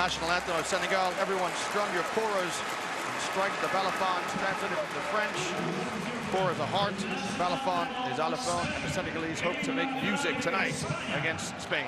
national anthem of Senegal. Everyone strum your koras and strike the balafons, translated from the French. Kora is a heart, balafon is allophone, and the Senegalese hope to make music tonight against Spain.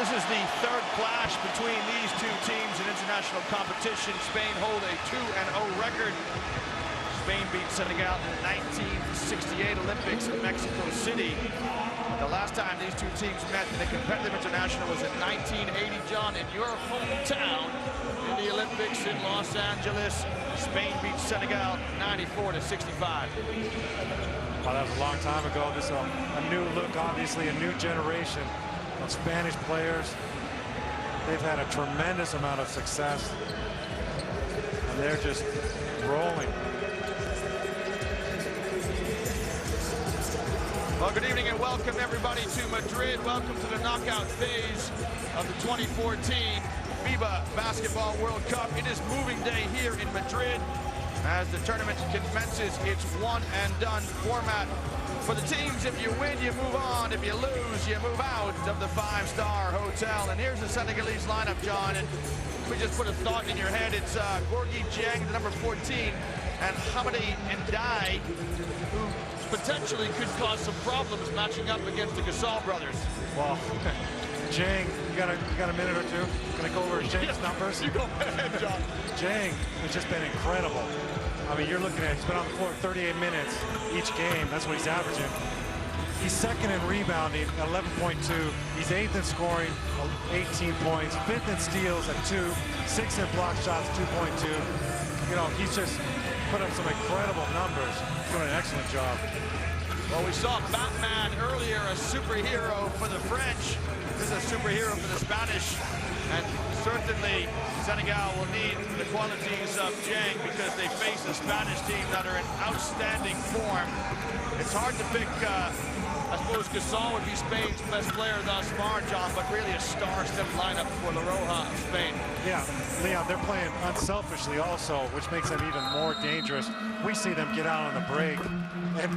This is the third clash between these two teams in international competition. Spain hold a 2-0 record. Spain beat Senegal in the 1968 Olympics in Mexico City. The last time these two teams met in a competitive international was in 1980, John, in your hometown in the Olympics in Los Angeles. Spain beat Senegal 94-65. Well, that was a long time ago. This is a new look, obviously, a new generation of Spanish players. They've had a tremendous amount of success, and they're just rolling. Well, good evening and welcome everybody to Madrid. Welcome to the knockout phase of the 2014 FIBA Basketball World Cup. It is moving day here in Madrid as the tournament commences its one and done format. For the teams, if you win, you move on. If you lose, you move out of the five-star hotel. And here's the Senegalese lineup, John. And we just put a thought in your head. It's Gorgui Dieng, the number 14, and Hamadi Ndiaye, who potentially could cause some problems matching up against the Gasol brothers. Well, Dieng, you got a minute or two? Gonna go over Dieng's numbers? You go ahead, John. Dieng has just been incredible. I mean, you're looking at, he's been on the floor 38 minutes each game. That's what he's averaging. He's second in rebounding at 11.2. He's 8th in scoring, 18 points. 5th in steals at 2. 6th in block shots, 2.2. You know, he's just put up some incredible numbers. He's doing an excellent job. Well, we saw Batman earlier, a superhero for the French. This is a superhero for the Spanish. And certainly Senegal will need the qualities of Dieng because they face a Spanish team that are in outstanding form. It's hard to pick, I suppose Gasol would be Spain's best player thus far, John, but really a star-studded lineup for La Roja of Spain. Yeah, Leon, they're playing unselfishly also, which makes them even more dangerous. We see them get out on the break, and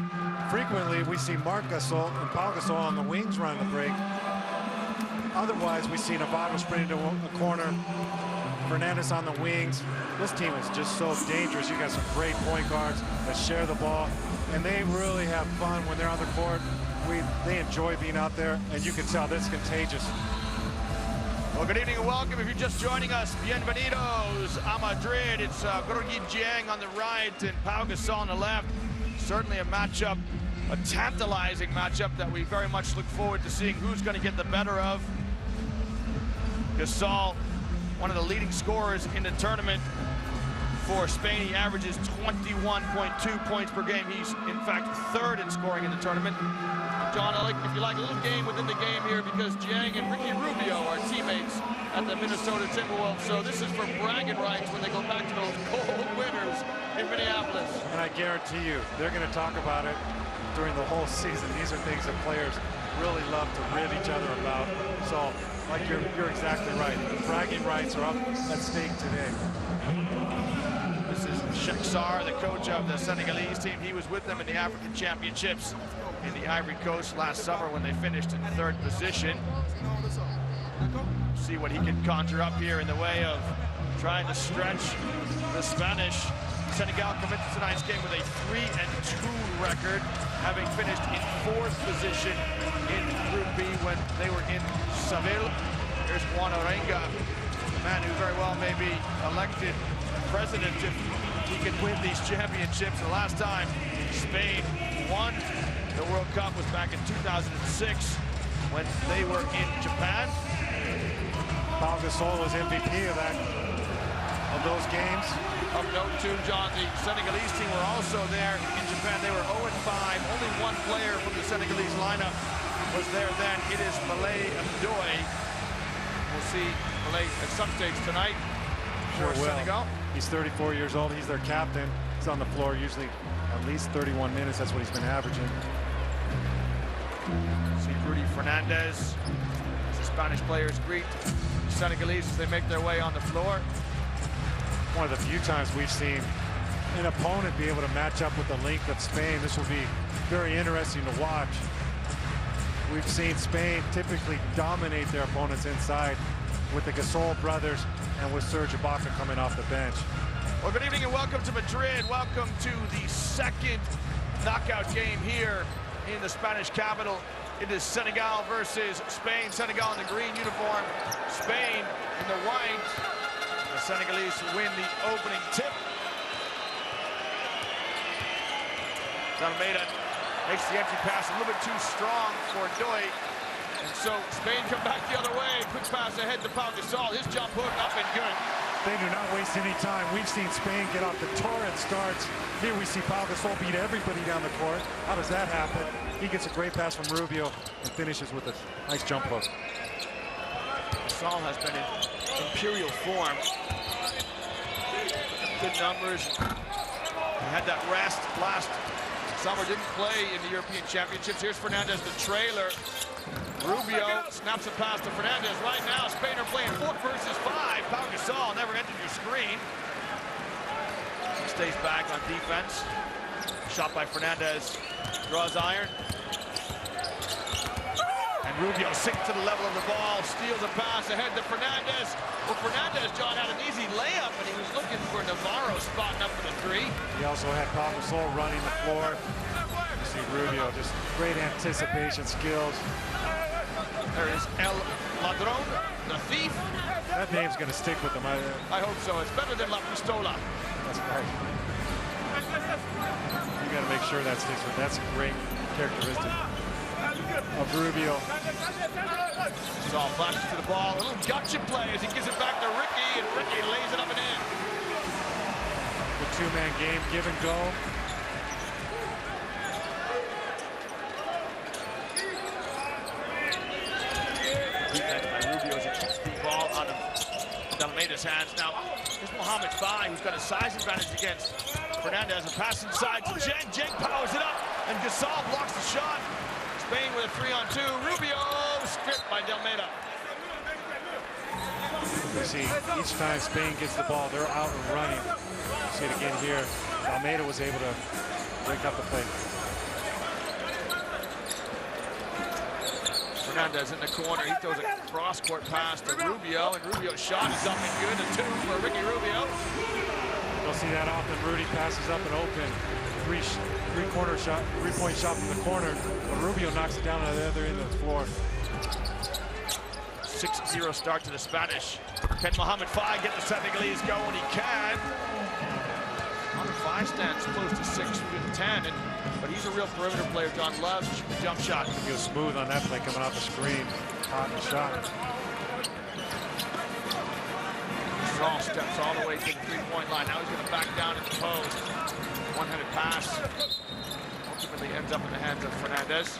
frequently we see Marc Gasol and Pau Gasol on the wings running the break. Otherwise, we see Navarro sprint into a corner, Fernandez on the wings. This team is just so dangerous. You got some great point guards that share the ball, and they really have fun when they're on the court. They enjoy being out there, and you can tell that's contagious. Well, good evening and welcome. If you're just joining us, bienvenidos a Madrid. It's Gorgui Dieng on the right and Pau Gasol on the left. Certainly a matchup, a tantalizing matchup that we very much look forward to seeing who's going to get the better of. Gasol, one of the leading scorers in the tournament for Spain. He averages 21.2 points per game. He's, in fact, third in scoring in the tournament. John, if you like, a little game within the game here because Dieng and Ricky Rubio are teammates at the Minnesota Timberwolves. So this is for bragging rights when they go back to those cold winters in Minneapolis. And I guarantee you, they're going to talk about it during the whole season. These are things that players really love to rid each other about. So, like you're exactly right. Bragging rights are up at stake today. This is Shakhtar, the coach of the Senegalese team. He was with them in the African Championships in the Ivory Coast last summer when they finished in third position. See what he can conjure up here in the way of trying to stretch the Spanish. Senegal come into tonight's game with a 3-2 record, having finished in 4th position in Group B when they were in Seville. Here's Juan Orenga, a man who very well may be elected president if he can win these championships. The last time Spain won the World Cup was back in 2006 when they were in Japan. Pau Gasol was MVP of those games. Of note too, John, the Senegalese team were also there in Japan. They were 0-5. Only one player from the Senegalese lineup was there then. It is Malay Ndoye. We'll see Malay at some stage tonight for Senegal. He's 34 years old. He's their captain. He's on the floor usually at least 31 minutes. That's what he's been averaging. See Rudy Fernandez as the Spanish players greet the Senegalese as they make their way on the floor. One of the few times we've seen an opponent be able to match up with the length of Spain. This will be very interesting to watch. We've seen Spain typically dominate their opponents inside with the Gasol brothers and with Serge Ibaka coming off the bench. Well, good evening and welcome to Madrid. Welcome to the second knockout game here in the Spanish capital. It is Senegal versus Spain. Senegal in the green uniform, Spain in the white. The Senegalese win the opening tip. Almeida makes the empty pass a little bit too strong for Ndoye. And so Spain come back the other way. Quick pass ahead to Pau Gasol. His jump hook up and good. They do not waste any time. We've seen Spain get off the torrent starts. Here we see Pau Gasol beat everybody down the court. How does that happen? He gets a great pass from Rubio and finishes with a nice jump hook. Gasol has been in imperial form. Good numbers. He had that rest last summer, didn't play in the European Championships. Here's Fernandez, the trailer. Rubio snaps a pass to Fernandez. Right now, Spain are playing 4 versus 5. Pau Gasol never entered your screen. He stays back on defense. Shot by Fernandez. Draws iron. And Rubio sinks to the level of the ball. Steals a pass ahead to Fernandez. Well, Fernandez, John, had an easy layup, and he was looking for Navarro spotting up for the 3. He also had Pau Gasol running the floor. You see Rubio, just great anticipation skills. There is El Ladron, the thief. That name's going to stick with him. I hope so. It's better than La Pistola. That's right. You got to make sure that sticks with. That's a great characteristic of Rubio. Gasol flashes to the ball. A little gotcha play as he gives it back to Ricky, and Ricky lays it up and in. The 2-man game, give and go. Defense by Rubio as he keeps the ball out of Almeida's hands. Now, here's Mohamed Faye, who's got a size advantage against Fernandez. A pass inside to Jeng. Jeng powers it up, and Gasol blocks the shot. Spain with a 3-on-2. Rubio stripped by Almeida. You see, each time Spain gets the ball, they're out and running. See it again here. Almeida was able to break up the play. Fernandez in the corner. He throws a cross-court pass to Rubio, and Rubio's shot is up and good. A 2 for Ricky Rubio. You'll see that often. Rudy passes up and open. Three-point shot from the corner, but Rubio knocks it down on the other end of the floor. 6-0 start to the Spanish. Can Mohamed Faye get the Senegalese going? He can. Mohamed Faye stands close to 6'10", but he's a real perimeter player. John loves to shoot the jump shot. He was smooth on that play coming off the screen. Hot and shot. Strong steps all the way to the 3-point line. Now he's going to back down in the post. One-handed pass. Ultimately ends up in the hands of Fernandez.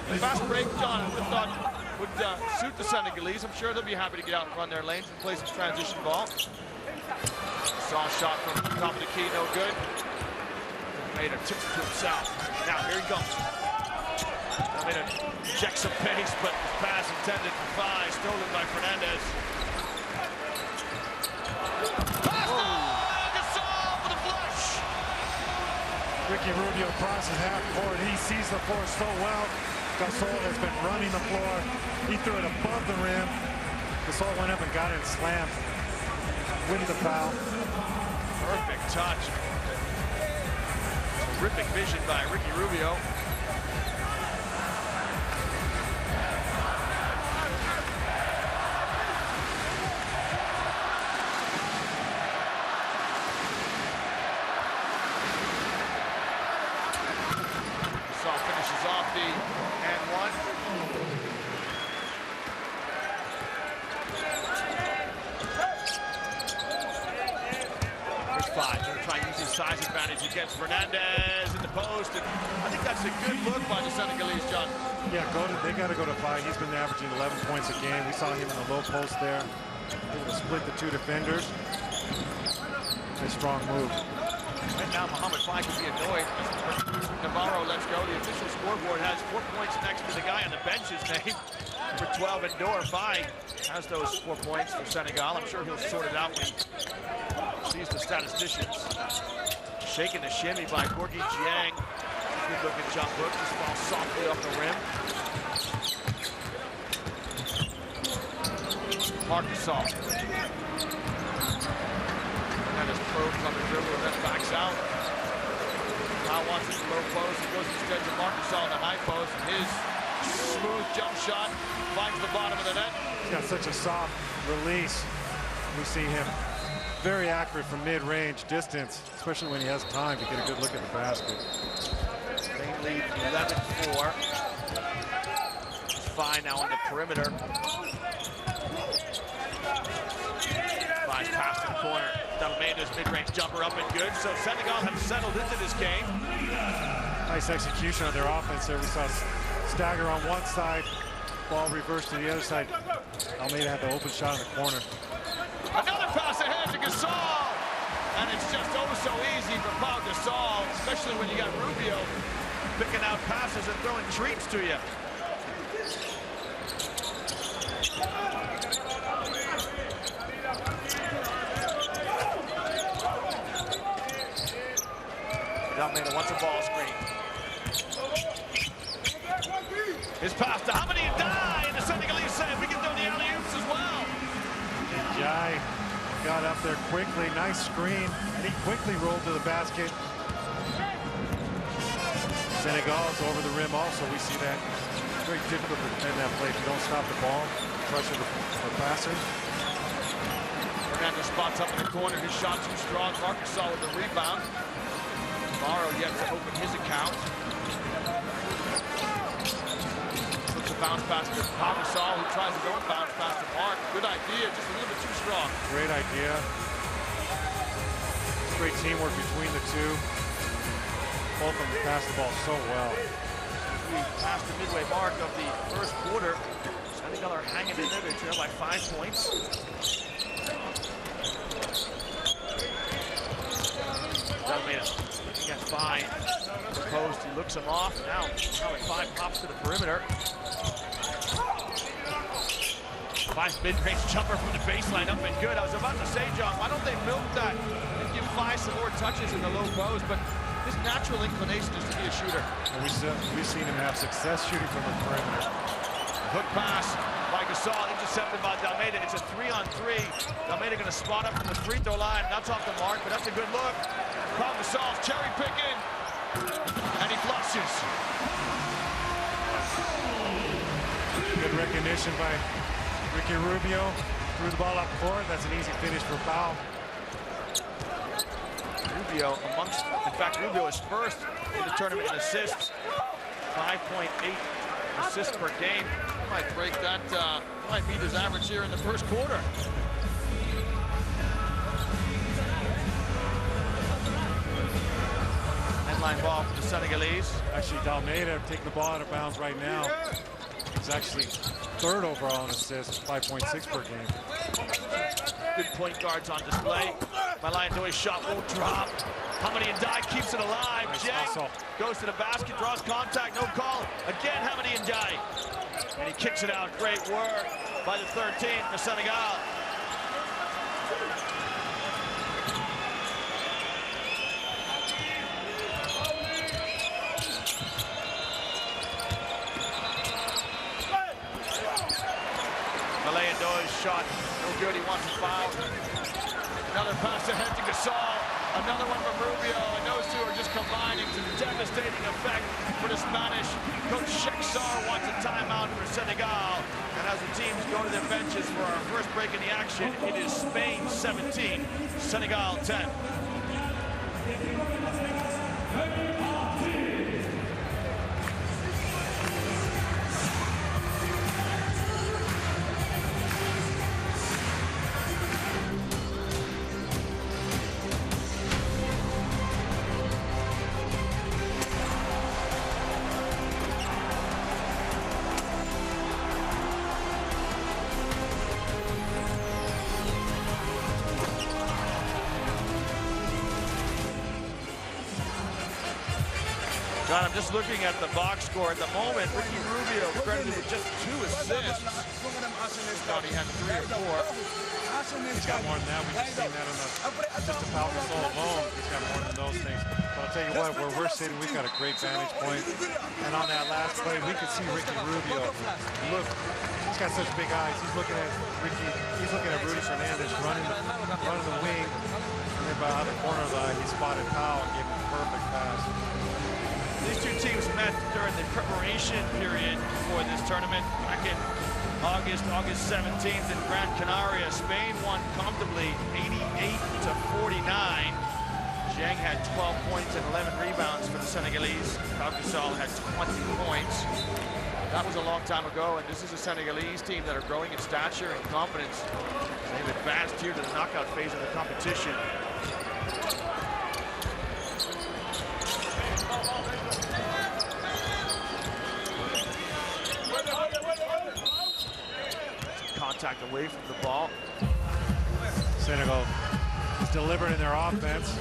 The fast break, John, I would have thought would suit the Senegalese. I'm sure they'll be happy to get out and run their lanes and play some transition ball. Saw a shot from the top of the key, no good. Almeida tips it to himself. Now here he goes. Almeida checks some pace, but the pass intended for Faye, stolen by Fernandez. Ricky Rubio crosses half court. He sees the floor so well. Gasol has been running the floor. He threw it above the rim. Gasol went up and got it and slammed. Wins the foul. Perfect touch. Terrific vision by Ricky Rubio. Finishes off the and one. Here's five. Going to try and use his size advantage against Fernandez in the post. And I think that's a good look by the Senegalese, John. Yeah, they got to go to 5. He's been averaging 11 points a game. We saw him in the low post there. Able to split the 2 defenders. A strong move. Right now, Mohamed Fai could be annoyed. Navarro lets go. The official scoreboard has 4 points next to the guy on the bench's name for 12 indoor. Fai has those 4 points for Senegal. I'm sure he'll sort it out when he sees the statisticians. Shaking the shimmy by Gorgui Dieng. Good looking jump hook. Just falls softly off the rim. Marc Gasol. And his probes on the dribble and then backs out. Now wants it to low post. He goes instead to Marc Gasol in the high post. And his smooth jump shot finds the bottom of the net. He's got such a soft release. We see him very accurate from mid-range distance, especially when he has time to get a good look at the basket. They lead 11-4. Fai now on the perimeter. Fai's pass to the corner. Dalmeida's mid-range jumper up and good. So Senegal have settled into this game. Nice execution on their offense there. We saw stagger on one side, ball reversed to the other side. Almeida had the open shot in the corner. Another pass ahead to Gasol. And it's just oh so easy for Pau Gasol, especially when you got Rubio picking out passes and throwing treats to you. Almeida wants a ball screen. His pass to Hamadi Ndiaye, and the Senegalese say we can throw the alley-oops as well. Ndiaye got up there quickly, nice screen, and he quickly rolled to the basket. Senegal's over the rim also. We see that. It's very difficult to defend that play if you don't stop the ball, pressure the passer. Fernandez spots up in the corner. His shot too strong. Marc Gasol with the rebound. Navarro yet to open his account. Looks a bounce pass to Pau Gasol, who tries to go and bounce pass to Marc. Good idea, just a little bit too strong. Great idea. Great teamwork between the two. Both of them pass the ball so well. We passed the midway mark of the first quarter. Senegal are hanging in there. They trail by 5 points. Dalmeida looking at Fai. The post, he looks him off. Now Fai pops to the perimeter. Fai's mid-range jumper from the baseline up and good. I was about to say, John, why don't they milk that and give Fai some more touches in the low post? But his natural inclination is to be a shooter. And we've seen him have success shooting from the perimeter. Hook pass by Gasol, intercepted by Dalmeida. It's a 3-on-3. Dalmeida going to spot up from the free throw line. That's off the mark, but that's a good look. Pau Gasol's cherry picking, and he flushes. Good recognition by Ricky Rubio. Threw the ball up court. That's an easy finish for Pau. Rubio amongst, in fact, Rubio is first in the tournament in assists. 5.8 assists per game. Might break that, might beat his average here in the first quarter. Headline ball for the Senegalese. Actually, Dalmeida taking the ball out of bounds right now. He's actually third overall in assists, 5.6 per game. Good point guards on display. Malando's shot won't drop. Hamadi Ndiaye keeps it alive. Nice Dieng hustle. goes to the basket, draws contact, no call. Again, Hamadi Ndiaye. And he kicks it out. Great work by the 13 for Senegal. shot, no good, he wants a foul. Another pass ahead to Gasol, another one from Rubio, and those two are just combining to devastating effect for the Spanish. Coach Sheksar wants a timeout for Senegal, and as the teams go to their benches for our first break in the action, it is Spain 17, Senegal 10. John, I'm just looking at the box score at the moment. Ricky Rubio credited with just 2 assists. Thought he had 3 or 4. He's got more than that. We've seen that on just the Pau Gasol alone. He's got more than those things. But I'll tell you what, where we're sitting, we've got a great vantage point. And on that last play, we could see Ricky Rubio. Look, he's got such big eyes. He's looking at Ricky. He's looking at Rudy Fernandez running the wing. And then by the other corner of the eye, he spotted Pau and gave him a perfect pass. These two teams met during the preparation period for this tournament back in August 17th in Gran Canaria. Spain won comfortably 88-49. Zhang had 12 points and 11 rebounds for the Senegalese. Pau Gasol had 20 points. That was a long time ago, and this is a Senegalese team that are growing in stature and confidence. They've advanced here to the knockout phase of the competition. Contact away from the ball. Senegal is deliberate in their offense.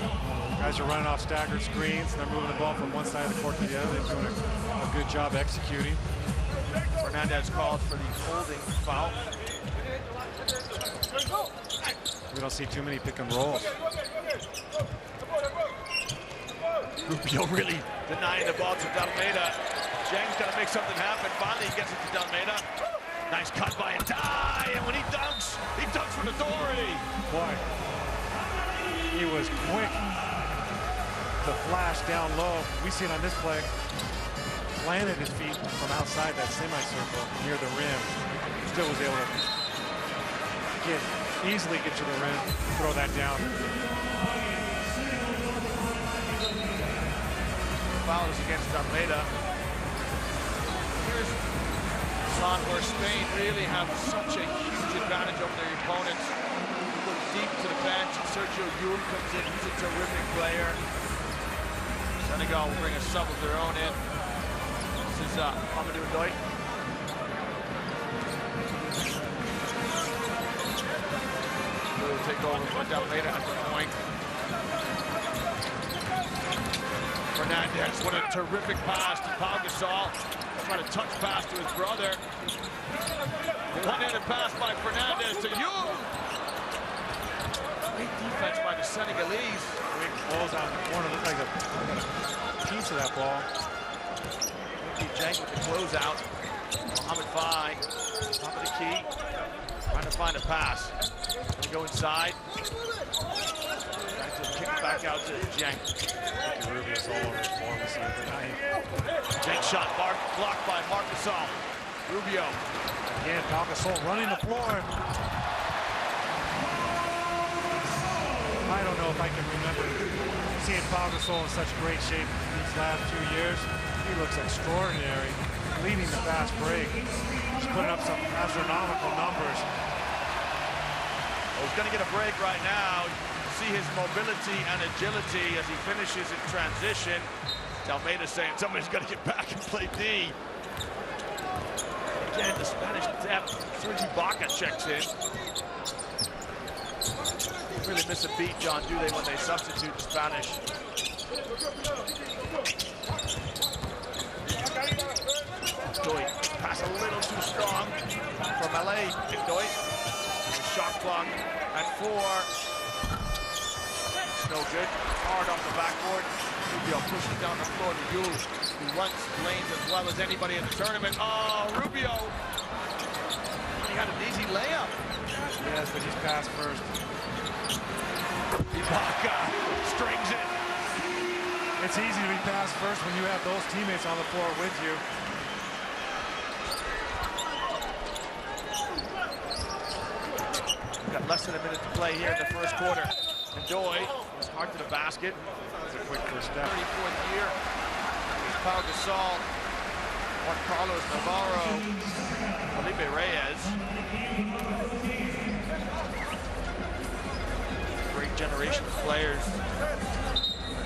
Guys are running off staggered screens. They're moving the ball from one side of the court to the other. They're doing a good job executing. Fernandez called for the holding foul. We don't see too many pick and rolls. Rubio really denying the ball to Dalmeida. Zhang's got to make something happen. Finally, he gets it to Dalmeida. Nice cut by Adai, and when he dunks with authority. Boy, he was quick to flash down low. We see it on this play. Planted his feet from outside that semicircle near the rim. Still was able to easily get to the rim, throw that down. Foul is against Dalmeida. Here's where Spain really have such a huge advantage over their opponents. Look deep to the bench. Sergio Yul comes in. He's a terrific player. Senegal will bring a sub of their own in. This is Amadou Ndoye. Will take over for Dalmeida at the point. Fernandez, what a terrific pass to Pau Gasol. Trying to touch pass to his brother. One-handed pass by Fernandez to Yul. Great defense by the Senegalese. Great balls on the corner. Looks like a piece of that ball. Ricky Zhang with the closeout. Mohamed Fai, top of the key. Trying to find a pass. Gonna go inside. Trying to kick back out to Zhang. Rubio's all over his form this evening. Zhang shot blocked by Marc Gasol. Rubio. Again, Pau Gasol running the floor. I don't know if I can remember seeing Pau Gasol in such great shape these last 2 years. He looks extraordinary, leading the fast break. He's putting up some astronomical numbers. Well, he's going to get a break right now. See his mobility and agility as he finishes in transition. Dalmeida saying somebody's got to get back and play D. Again, the Spanish depth. Sergi Baca checks in. Really miss a beat, John, do they, when they substitute the Spanish? Ndoye, pass a little too strong for Malay. Ndoye, shot clock at 4. No good. Hard off the backboard. Rubio pushes down the floor to Yul, who runs lanes as well as anybody in the tournament. Oh, Rubio! Running got an easy layup. Yes, but he's passed first. Ibaka strings it. It's easy to be passed first when you have those teammates on the floor with you. Got less than a minute to play here in the first quarter. Ndoye is hard to the basket. That's a quick first step. 34th year. Here's Pau Gasol, Juan Carlos Navarro, Felipe Reyes. Great generation of players.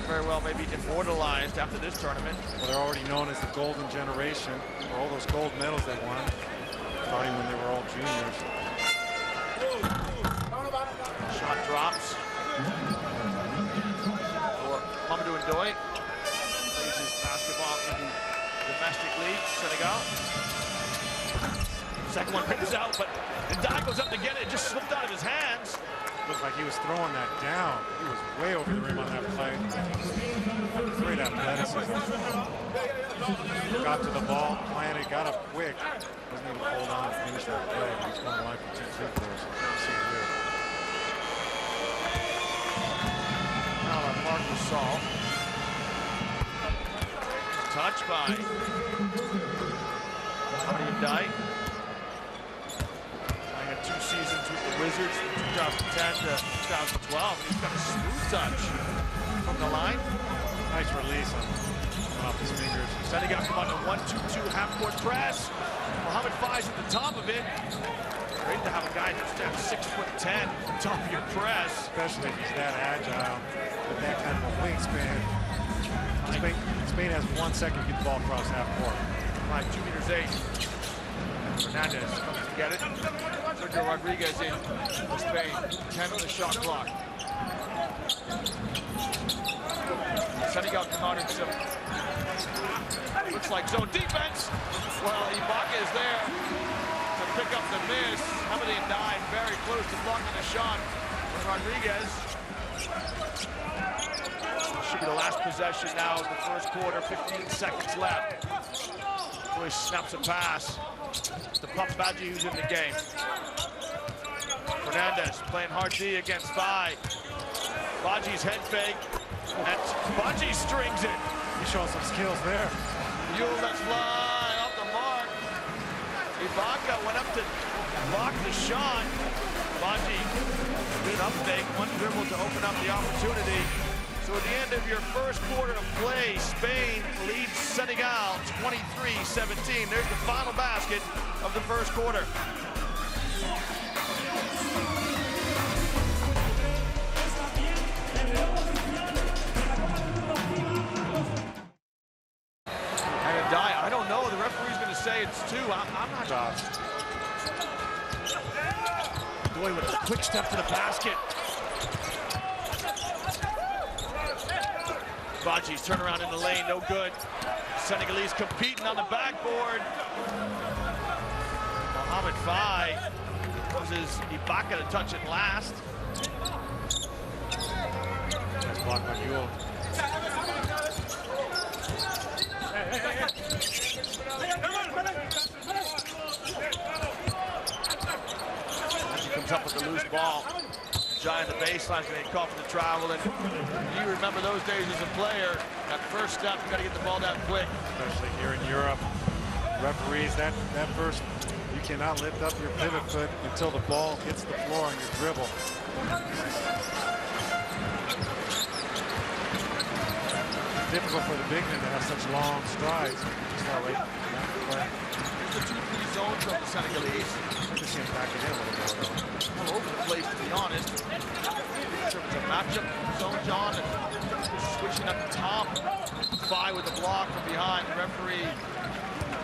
Very well maybe immortalized after this tournament. Well, they're already known as the golden generation for all those gold medals they won, starting when they were all juniors. Shot drops for Mamadou Ndoye. Plays his basketball in the domestic league, Senegal. Second one pins out, but Ndoye goes up to get it. It just slipped out of his hands. Looked like he was throwing that down. He was way over the rim on that play. Great athleticism. Got to the ball, planted, got up quick. Wasn't able to hold on and finish that play. He's going to line for 2 free throws. See it here. Now on Marc Gasol. Touched by Mamadou Ndoye. Playing 2 seasons with the Wizards from 2010 to 2012. He's got a smooth touch from the line. Nice release off his fingers. Senegal come on a 1-2-2 half-court press. Mohamed Fai's at the top of it. Great to have a guy who's down 6'10" on top of your press. Especially if he's that agile with that kind of a wingspan. Spain has 1 second to get the ball across half court. 2 meters 8. Fernandez comes to get it. Sergio Rodriguez in for Spain. 10 on the shot clock. Senegal come out in some, looks like zone defense. Well, Ibaka is there to pick up the miss. Mamadou Ndoye very close to blocking the shot from Rodriguez. Should be the last possession now of the first quarter, 15 seconds left. Boy snaps a pass to Pup Badji, who's in the game. Fernandez playing hard D against Fai. Badji's head fake, and Badji strings it. He's showing some skills there. Yule lets fly off the mark. Ibaka went up to block the shot. Badji did up fake, 1 dribble to open up the opportunity. So at the end of your first quarter of play, Spain leads Senegal 23-17. There's the final basket of the first quarter. And Ndoye, I don't know. The referee's going to say it's 2. I'm not sure. Ndoye with a quick step to the basket. Badji's turnaround in the lane, no good. Senegalese competing on the backboard. Mohamed Fai causes Ibaka to touch it last. Nice block by Yule. Badji comes up with the loose ball. Giant the baseline's going to get caught for the travel, and you remember those days as a player. That first step, you got to get the ball down quick. Especially here in Europe, referees, that first, you cannot lift up your pivot foot until the ball hits the floor on your dribble. It's difficult for the big men to have such long strides. Just not right. Here's the 2-3 zone from the Senegalese. I just see him back it in a little more, though. All over the place, to be honest. In terms of matchup, zone John, and switching at the top. Fai with the block from behind. The referee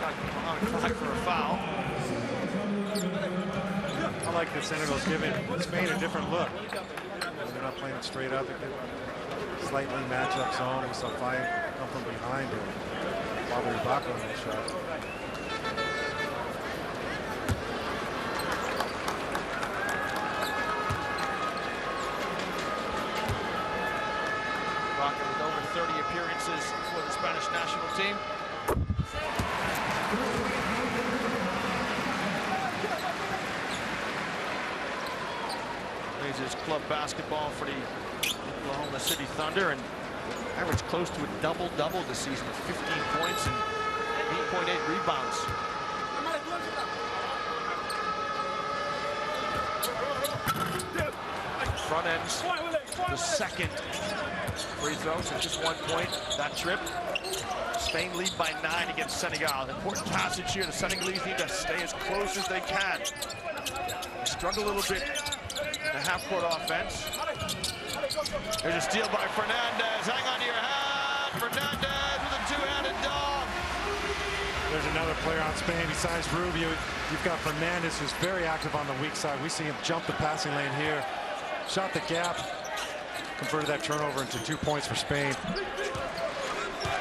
got Mohamed Fai for a foul. I like that Senegal's giving Spain a different look. They're not playing it straight up. They can slightly match up zone. We saw Fai come from behind him. Bobby Ibaka on that shot. With over 30 appearances for the Spanish national team. Plays his club basketball for the Oklahoma City Thunder and averaged close to a double-double this season with 15 points and 8.8 rebounds. Front ends, the second free throw, so just 1 point that trip. Spain lead by 9 against Senegal. Important passage here. The Senegalese need to stay as close as they can. They struggle a little bit in the half-court offense. There's a steal by Fernandez. Hang on to your hat. Fernandez with a two-handed dog. There's another player on Spain besides Rubio. You've got Fernandez, who's very active on the weak side. We see him jump the passing lane here. Shot the gap. Converted that turnover into 2 points for Spain.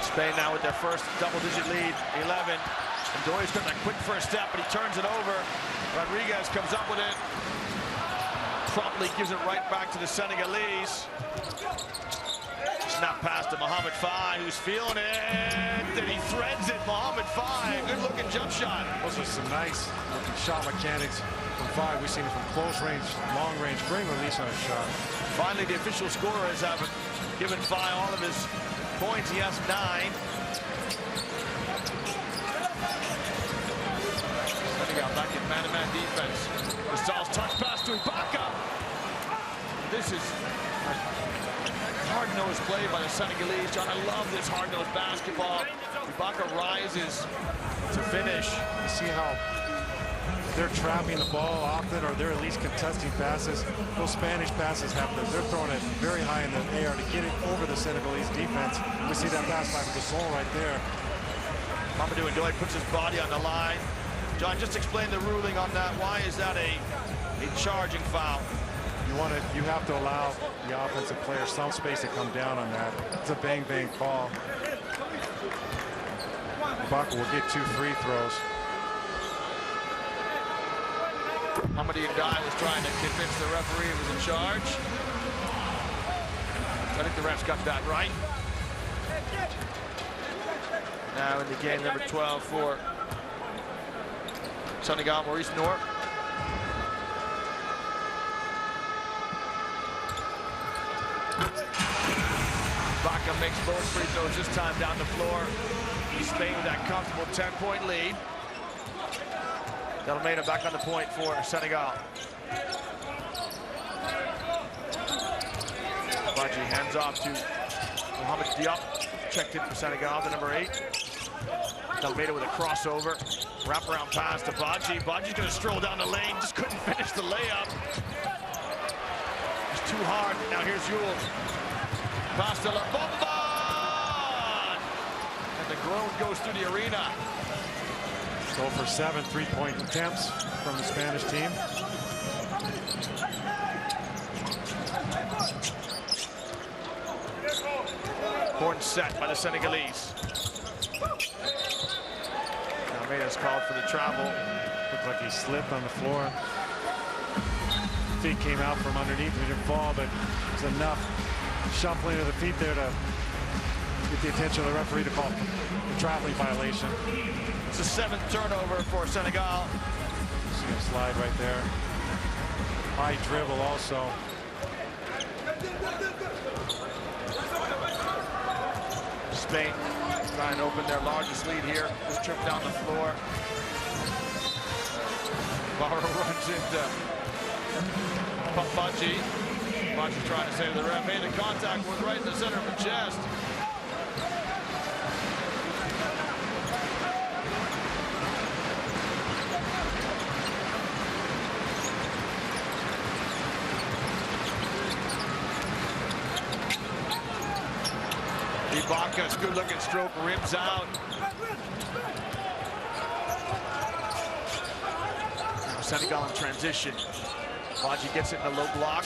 Spain now with their first double-digit lead, 11. And Doyle's got that quick first step, but he turns it over. Rodriguez comes up with it. Promptly gives it right back to the Senegalese. Snap pass to Mohamed Faye, who's feeling it. And he threads it, Mohamed Faye. Good-looking jump shot. Those are some nice-looking shot mechanics from Faye. We've seen it from close range, long range, great release on a shot. Finally, the official scorers have given Faye all of his points. He has 9. Senegal back in man-to-man defense. Gastal's touch pass to Ibaka. This is a hard-nosed play by the Senegalese. John, I love this hard-nosed basketball. Ibaka rises to finish. You see how they're trapping the ball often, or they're at least contesting passes. Those Spanish passes they're throwing it very high in the air to get it over the Senegalese defense. We see that pass by Gasol right there. Mamadou Ndoye puts his body on the line. John, just explain the ruling on that. Why is that a charging foul? You have to allow the offensive player some space to come down on that. It's a bang-bang call. Ibaka will get 2 free throws. Mamadou Ndoye was trying to convince the referee he was in charge. I think the refs got that right. Now in the game, number 12 for Senegal, Maurice Noor. Ibaka makes both free throws this time down the floor. Spain with that comfortable 10-point lead. Delmeda back on the point for Senegal. Badji hands off to Mohamed Diop. Checked in for Senegal, the number 8. Delmeda with a crossover. Wraparound pass to Badji. Badji's going to stroll down the lane. Just couldn't finish the layup. It's too hard. Now here's Yule. Pass to La Bomba! And the groan goes through the arena. Go for 7 3-point attempts from the Spanish team. Important set by the Senegalese. Almeida's called for the travel. Looked like he slipped on the floor. Feet came out from underneath. He didn't fall, but it was enough shuffling of the feet there to get the attention of the referee to call the traveling violation. It's the 7th turnover for Senegal. See him slide right there. High dribble also. Spain trying to open their largest lead here. Just tripped down the floor. Barra runs into Badji. Badji trying to save the ref. Hey, the contact was right in the center of the chest. Ibaka's good-looking stroke rims out. Now Senegal in transition. Badji gets it in a low block.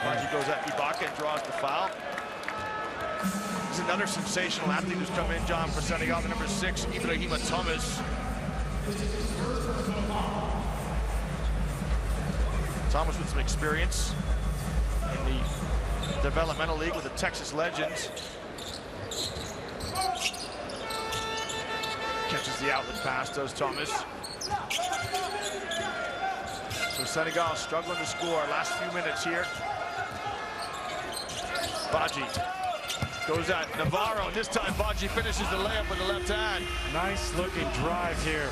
Badji goes at Ibaka and draws the foul. This is another sensational athlete who's come in, John, for Senegal, the number 6, Ibrahima Thomas. Thomas with some experience in the developmental league with the Texas Legends. Catches the outlet pass, does Thomas. So Senegal struggling to score. Last few minutes here. Badji goes at Navarro, and this time Badji finishes the layup with the left hand. Nice looking drive here.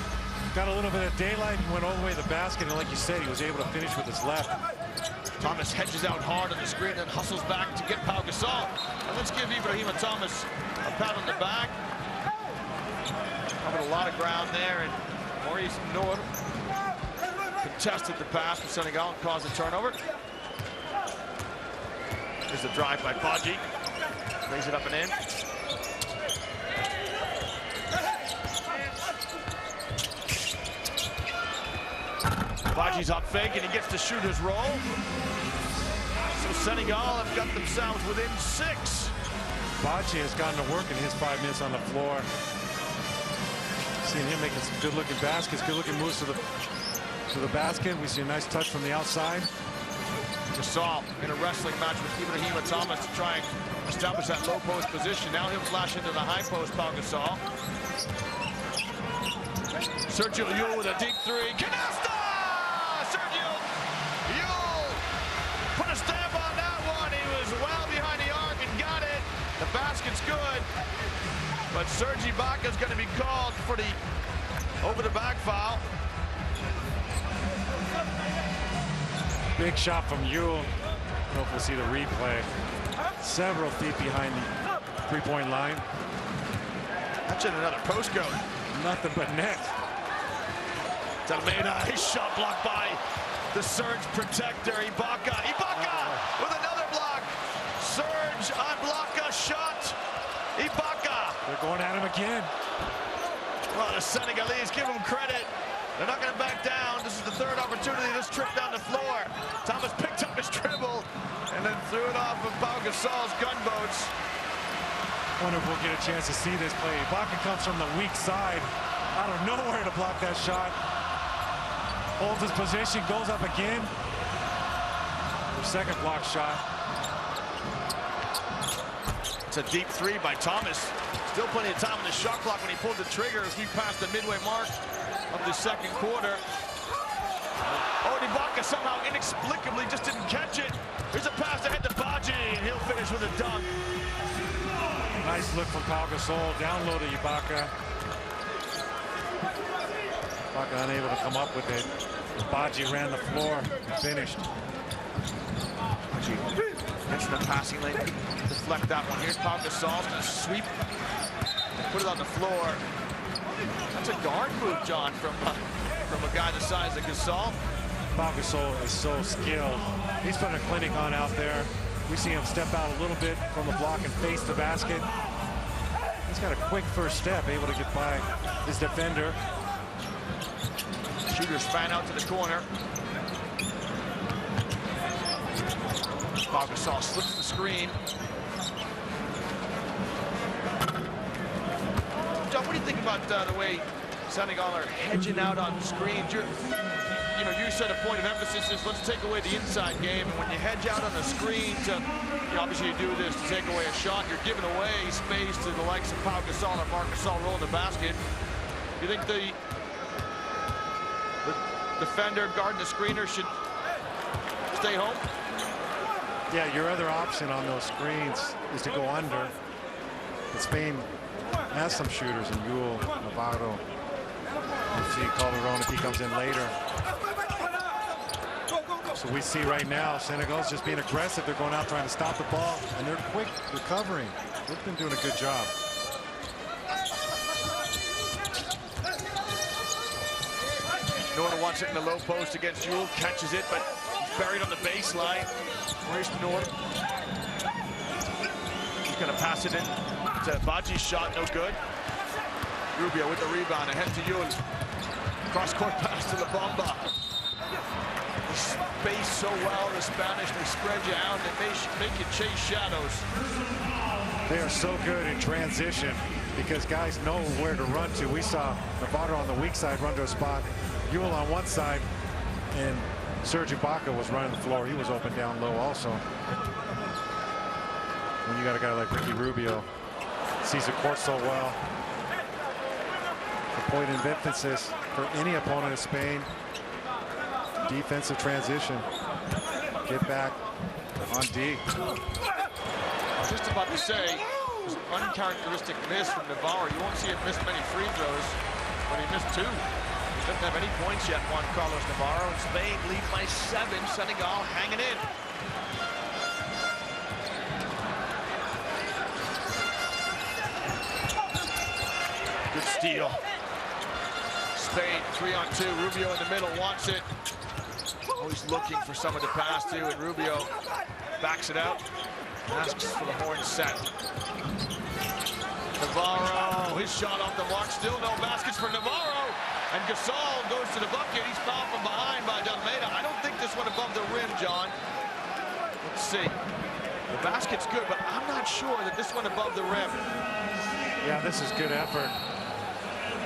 Got a little bit of daylight and went all the way to the basket, and like you said, he was able to finish with his left. Thomas hedges out hard on the screen, then hustles back to get Pau Gasol. And let's give Ibrahima Thomas a pat on the back. Covered a lot of ground there, and Maurice Noor contested the pass for Senegal and caused a turnover. Here's the drive by Badji. Brings it up and in. Badji's up fake, and he gets the shooter's roll. So Senegal have got themselves within 6. Badji has gotten to work in his 5 minutes on the floor. Seeing him making some good-looking baskets, good-looking moves to the basket. We see a nice touch from the outside. Gasol in a wrestling match with Ibrahima Thomas to try and establish that low post position. Now he'll flash into the high post, Pau Gasol. Sergio Llull with a deep three. Canasta! Sergio Llull put a stamp on that one. He was well behind the arc and got it. The basket's good. But Serge Ibaka's going to be called for the over-the-back foul. Big shot from Llull. I don't know if we'll see the replay. Several feet behind the three-point line. That's in another post go. Nothing but net. Almeida, his shot blocked by the Surge protector, Ibaka. Ibaka with another block. Surge on Ibaka shot. Ibaka. They're going at him again. Well, the Senegalese, give them credit. They're not going to back down. This is the third opportunity this trip down the floor. Thomas picked up his dribble and then threw it off of Pau Gasol's gunboats. Wonder if we'll get a chance to see this play. Ibaka comes from the weak side, out of nowhere to block that shot. Holds his position, goes up again. Their second block shot. It's a deep three by Thomas. Still plenty of time on the shot clock when he pulled the trigger as we passed the midway mark of the second quarter. Oh, Ibaka somehow inexplicably just didn't catch it. Here's a pass ahead to Badji, and he'll finish with a dunk. Nice look from Pau Gasol, down low to Ibaka. Ibaka unable to come up with it. Badji ran the floor and finished. Badji gets in the passing lane, deflect that one. Here's Pau Gasol, going to sweep, put it on the floor. That's a guard move, John, from a guy the size of Gasol. Pau Gasol is so skilled. He's putting a clinic on out there. We see him step out a little bit from the block and face the basket. He's got a quick first step, able to get by his defender. Shooters fan out to the corner. Pau Gasol slips the screen. John, what do you think about the way Senegal are hedging out on screens? You said a point of emphasis is let's take away the inside game, and when you hedge out on the screen to, obviously you do this to take away a shot, you're giving away space to the likes of Pau Gasol or Marc Gasol rolling the basket. You think the defender guarding the screener should stay home? Yeah, your other option on those screens is to go under. But Spain has some shooters in Llull, Navarro. We'll see Calderon if he comes in later. So we see right now Senegal's just being aggressive. They're going out trying to stop the ball, and they're quick recovering. They've been doing a good job. Noor wants it in the low post against Llull, catches it, but he's buried on the baseline. Where's Noor? He's going to pass it in to Badji's shot, no good. Rubio with the rebound, ahead to Llull. Cross-court pass to the Bomba. They space so well, the Spanish. They spread you out. They make you chase shadows. They are so good in transition because guys know where to run to. We saw Navarro on the weak side run to a spot. Llull on one side, and Serge Ibaka was running the floor. He was open down low also. When you got a guy like Ricky Rubio, sees the court so well. The point of emphasis for any opponent of Spain defensive transition. Get back on D. I was just about to say, it was an uncharacteristic miss from Navarro. You won't see him miss many free throws, but he missed 2. He doesn't have any points yet, Juan Carlos Navarro. And Spain leads by 7. Senegal hanging in. Good steal. Spain 3-on-2. Rubio in the middle wants it. Always looking for someone to pass to, and Rubio backs it out. Asks for the horn set. Navarro, his shot off the mark. Still no baskets for Navarro. And Gasol goes to the bucket. He's fouled from behind by Almeida. I don't think this one above the rim, John. Let's see. The basket's good, but I'm not sure that this one above the rim. Yeah, this is good effort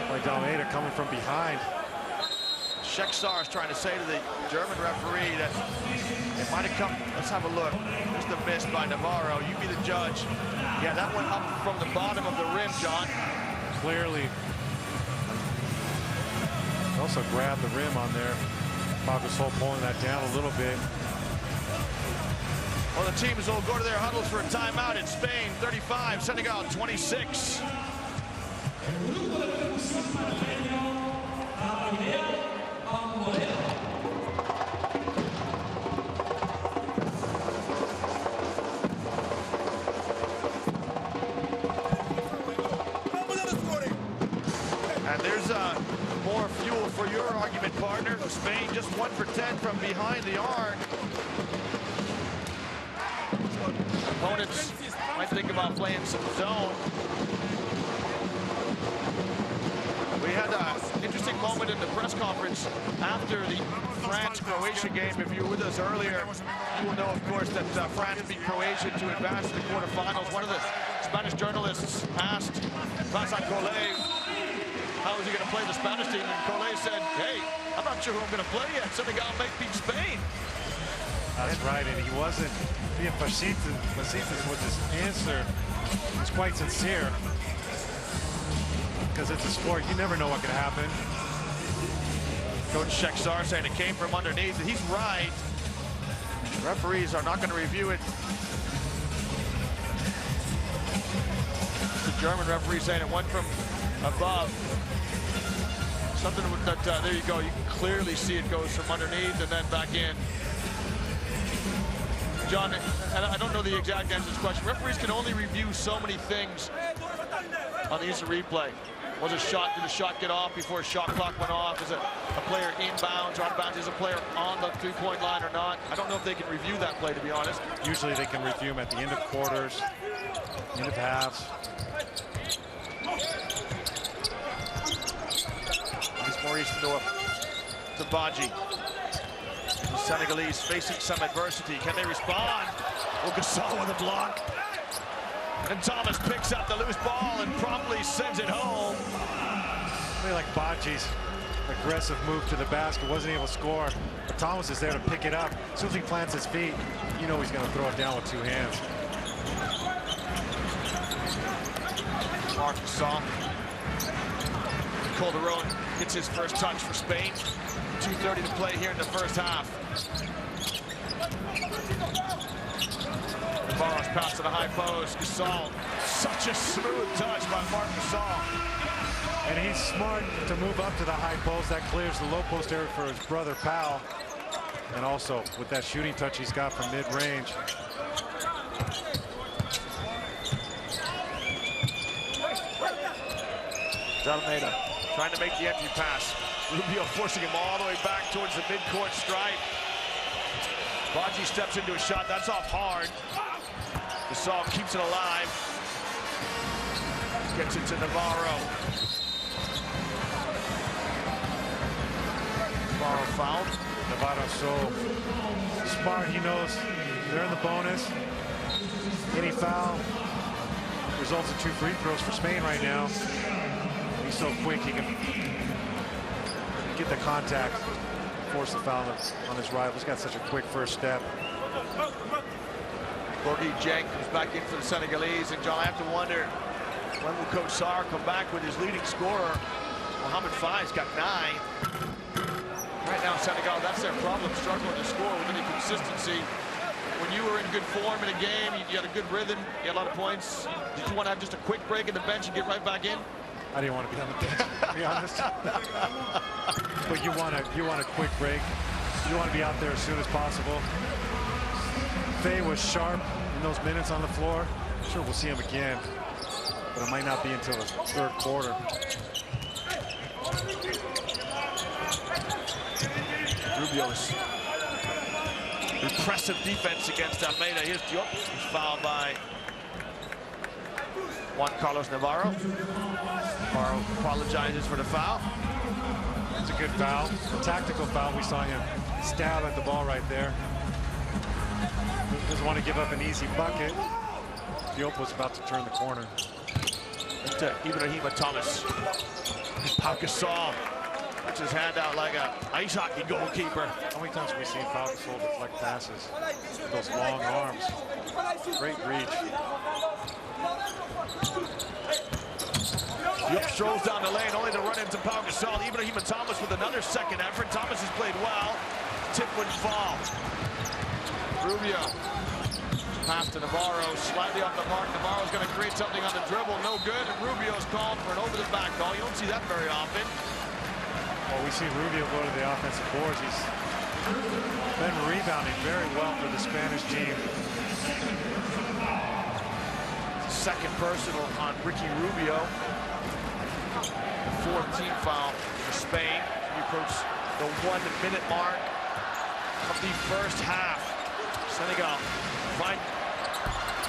by Almeida coming from behind. Sheksar is trying to say to the German referee that it might have come. Let's have a look. There's the miss by Navarro. You be the judge. Yeah, that went up from the bottom of the rim, John. Clearly. Also grabbed the rim on there. Pau Gasol pulling that down a little bit. Well, the teams will go to their huddles for a timeout. It's Spain 35, Senegal 26. And there's more fuel for your argument, partner. Spain just 1 for 10 from behind the arc. Opponents might think about playing some zone. We had an interesting moment in the press conference after the France-Croatia game. If you were with us earlier, you will know, of course, that France beat Croatia to advance to the quarterfinals. One of the Spanish journalists asked Vincent Collet, how is he going to play the Spanish team? And Collet said, hey, I'm not sure who I'm going to play yet. Senegal may beat Spain. That's right, and he wasn't being facetious with his answer. He's quite sincere. Because it's a sport, you never know what can happen. Coach Sheksar saying it came from underneath. He's right. Referees are not going to review it. The German referee saying it went from above. Something that, there you go. You can clearly see it goes from underneath and then back in. John, I don't know the exact answer to this question. Referees can only review so many things on the instant replay. Did a shot get off before a shot clock went off? Is a player inbounds or outbounds? Is a player on the three-point line or not? I don't know if they can review that play, to be honest. Usually they can review them at the end of quarters, end of halves. He's Maurice to Badji. The Senegalese facing some adversity. Can they respond? Gasol with a block. And Thomas picks up the loose ball and promptly sends it home. Really like Badji's aggressive move to the basket, wasn't able to score. But Thomas is there to pick it up. As soon as he plants his feet, you know he's going to throw it down with 2 hands. Marc Gasol. Calderon gets his first touch for Spain. 2:30 to play here in the first half. Navarro's pass to the high post. Gasol, such a smooth touch by Marc Gasol. And he's smart to move up to the high post. That clears the low post area for his brother Pau. And also with that shooting touch he's got from mid-range. Almeida trying to make the empty pass. Rubio forcing him all the way back towards the midcourt stripe. Badji steps into a shot. That's off hard. Gasol keeps it alive. Gets it to Navarro. Navarro fouled. Navarro so smart. He knows they're in the bonus. Any foul results in 2 free throws for Spain right now. He's so quick he can get the contact, force the foul on his rival. He's got such a quick first step. Gorgui Dieng comes back in for the Senegalese, and John, I have to wonder, when will Coach Sarr come back with his leading scorer? Mohamed Fai's got 9. Right now, Senegal, that's their problem, struggling to score with any consistency. When you were in good form in a game, you had a good rhythm, you had a lot of points. Did you want to have just a quick break in the bench and get right back in? I didn't want to be on the bench, to be honest. But you want a quick break. You want to be out there as soon as possible. Faye was sharp in those minutes on the floor. I'm sure we'll see him again, but it might not be until the third quarter. Rubio's impressive defense against Almeida. Here's Diop, who's fouled by Juan Carlos Navarro. Navarro apologizes for the foul. It's a good foul, a tactical foul. We saw him stab at the ball right there. Doesn't want to give up an easy bucket. Diop was about to turn the corner. To Ibrahima Thomas. Pau Gasol puts his hand out like a ice hockey goalkeeper. How many times have we seen Pau Gasol deflect passes with those long arms? Great reach. Diop strolls down the lane only to run into Pau Gasol. Ibrahima Thomas with another second effort. Thomas has played well. Tip wouldn't fall. Rubio. Pass to Navarro, slightly off the mark. Navarro's going to create something on the dribble. No good, and Rubio's called for an over-the-back call. You don't see that very often. Well, we see Rubio go to the offensive boards. He's been rebounding very well for the Spanish team. Second personal on Ricky Rubio. The 14th foul for Spain. We approach the 1 minute mark of the first half. Senegal find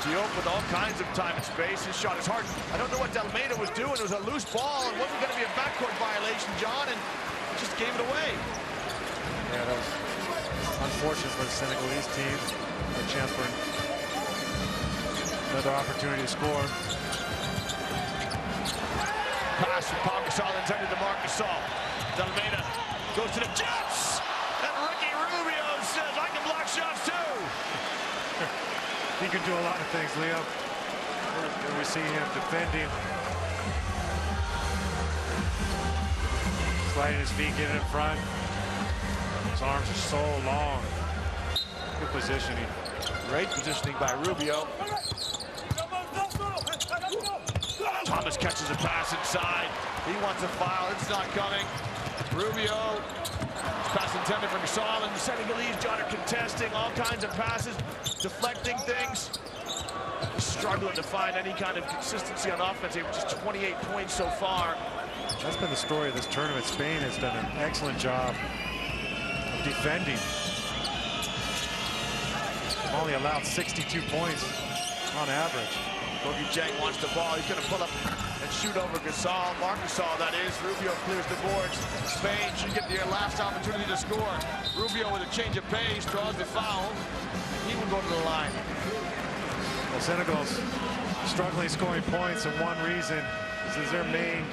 Diop with all kinds of time and space. His shot is hard. I don't know what Almeida was doing. It was a loose ball and wasn't going to be a backcourt violation, John, and just gave it away. Yeah, that was unfortunate for the Senegalese team. A chance for another opportunity to score. Pass from Pau Gasol intended to Marc Gasol. Almeida goes to the Jets, and Ricky Rubio says, "I can block shots too." He can do a lot of things, Leo. And we see him defending. Sliding his feet, getting in front. His arms are so long. Good positioning. Great positioning by Rubio. Thomas catches a pass inside. He wants a foul. It's not coming. Rubio. Pass intended for Gasol, and the Senegalese, John, are contesting all kinds of passes, deflecting things. Struggling to find any kind of consistency on offense. They have just 28 points so far. That's been the story of this tournament. Spain has done an excellent job of defending. Only allowed 62 points on average. Boogie Jang wants the ball. He's going to pull up and shoot over Gasol. Marc Gasol, that is. Rubio clears the boards. Spain should get their last opportunity to score. Rubio with a change of pace draws the foul. He will go to the line. Well, Senegal's struggling scoring points, and one reason is their main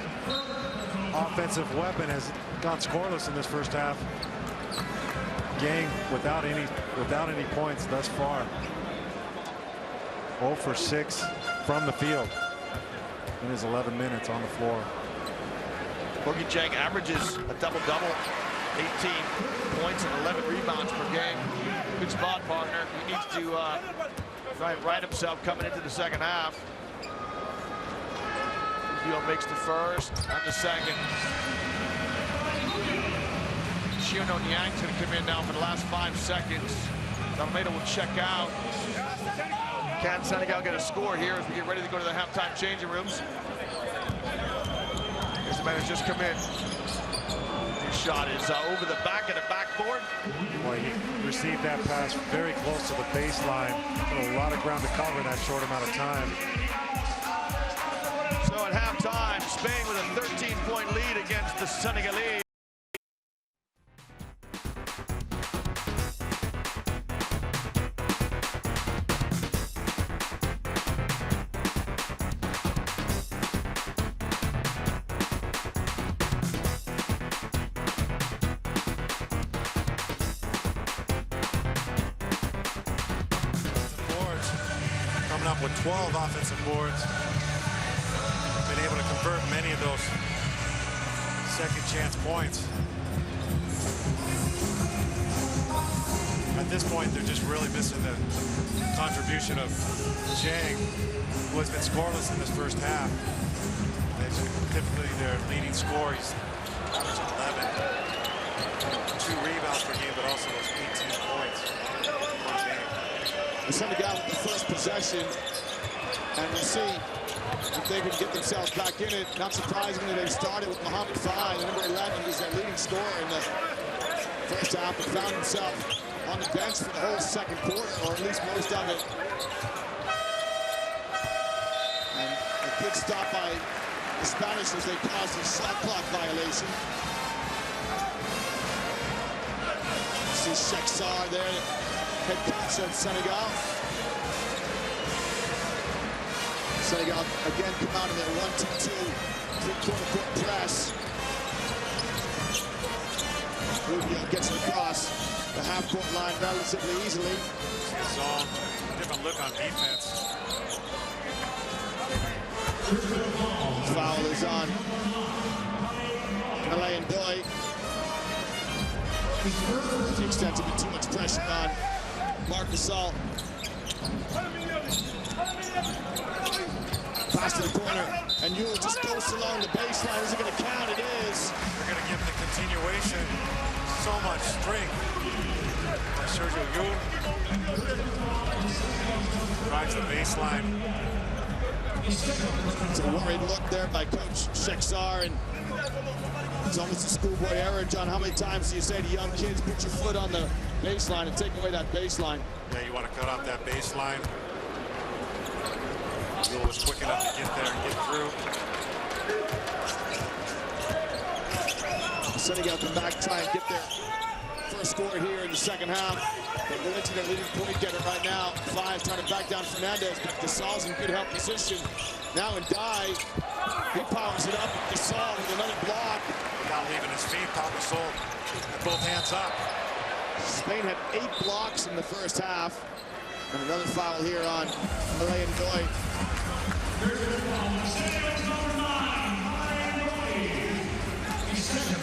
offensive weapon has gone scoreless in this first half. Gang without any points thus far. 0 for 6 from the field in his 11 minutes on the floor. Boogie Jang averages a double-double, 18 points and 11 rebounds per game. Good spot, partner. He needs to right himself coming into the second half. Rubio makes the first and the second. Shiono Niang's going to come in now for the last 5 seconds. Almeida will check out. Can Senegal get a score here as we get ready to go to the halftime changing rooms? Here's the man who's just come in. His shot is over the back of the backboard. Boy, he received that pass very close to the baseline. A lot of ground to cover in that short amount of time. So at halftime, Spain with a 13-point lead against the Senegalese. Coming up with 12 offensive boards. Been able to convert many of those second chance points. At this point, they're just really missing the contribution of Chang, who has been scoreless in this first half. Typically their leading scorer, he's averaging 11. 2 rebounds per game, but also those 18 points per game. The Senegal with the first possession, and we'll see if they can get themselves back in it. Not surprisingly, they started with Mohamed Faye, number 11, who's their leading scorer in the first half, and found himself on the bench for the whole second quarter, or at least most of it. And a good stop by the Spanish as they caused a shot clock violation. See Sheikh Sarr there, head coach of Senegal. Senegal again come out in their 1-2-2 three-quarter court press. Rubio gets it across the half-court line relatively easily. Zone, different look on defense. Foul is on Malayan Boy. To the extent to be too much pressure on Marc Gasol. Pass to the corner, and Yule just goes along the baseline. Is it going to count? It is. They're going to give him the continuation. So much strength. Sergio Yule drives the baseline. It's a worried look there by Coach Sheikh Sarr, and it's almost a schoolboy error. John, how many times do you say to young kids, put your foot on the baseline and take away that baseline? Yeah, you want to cut off that baseline. Yule was quick enough to get there and get through. Senegal come back, try and get their first score here in the second half. They go into their leading point getter right now. Five trying to back down Fernandez, but Gasol's in good help position. Now in die, he powers it up. Gasol with another block. Without leaving his feet, Pau Gasol with both hands up. Spain had 8 blocks in the first half. And another foul here on Malayan Boy.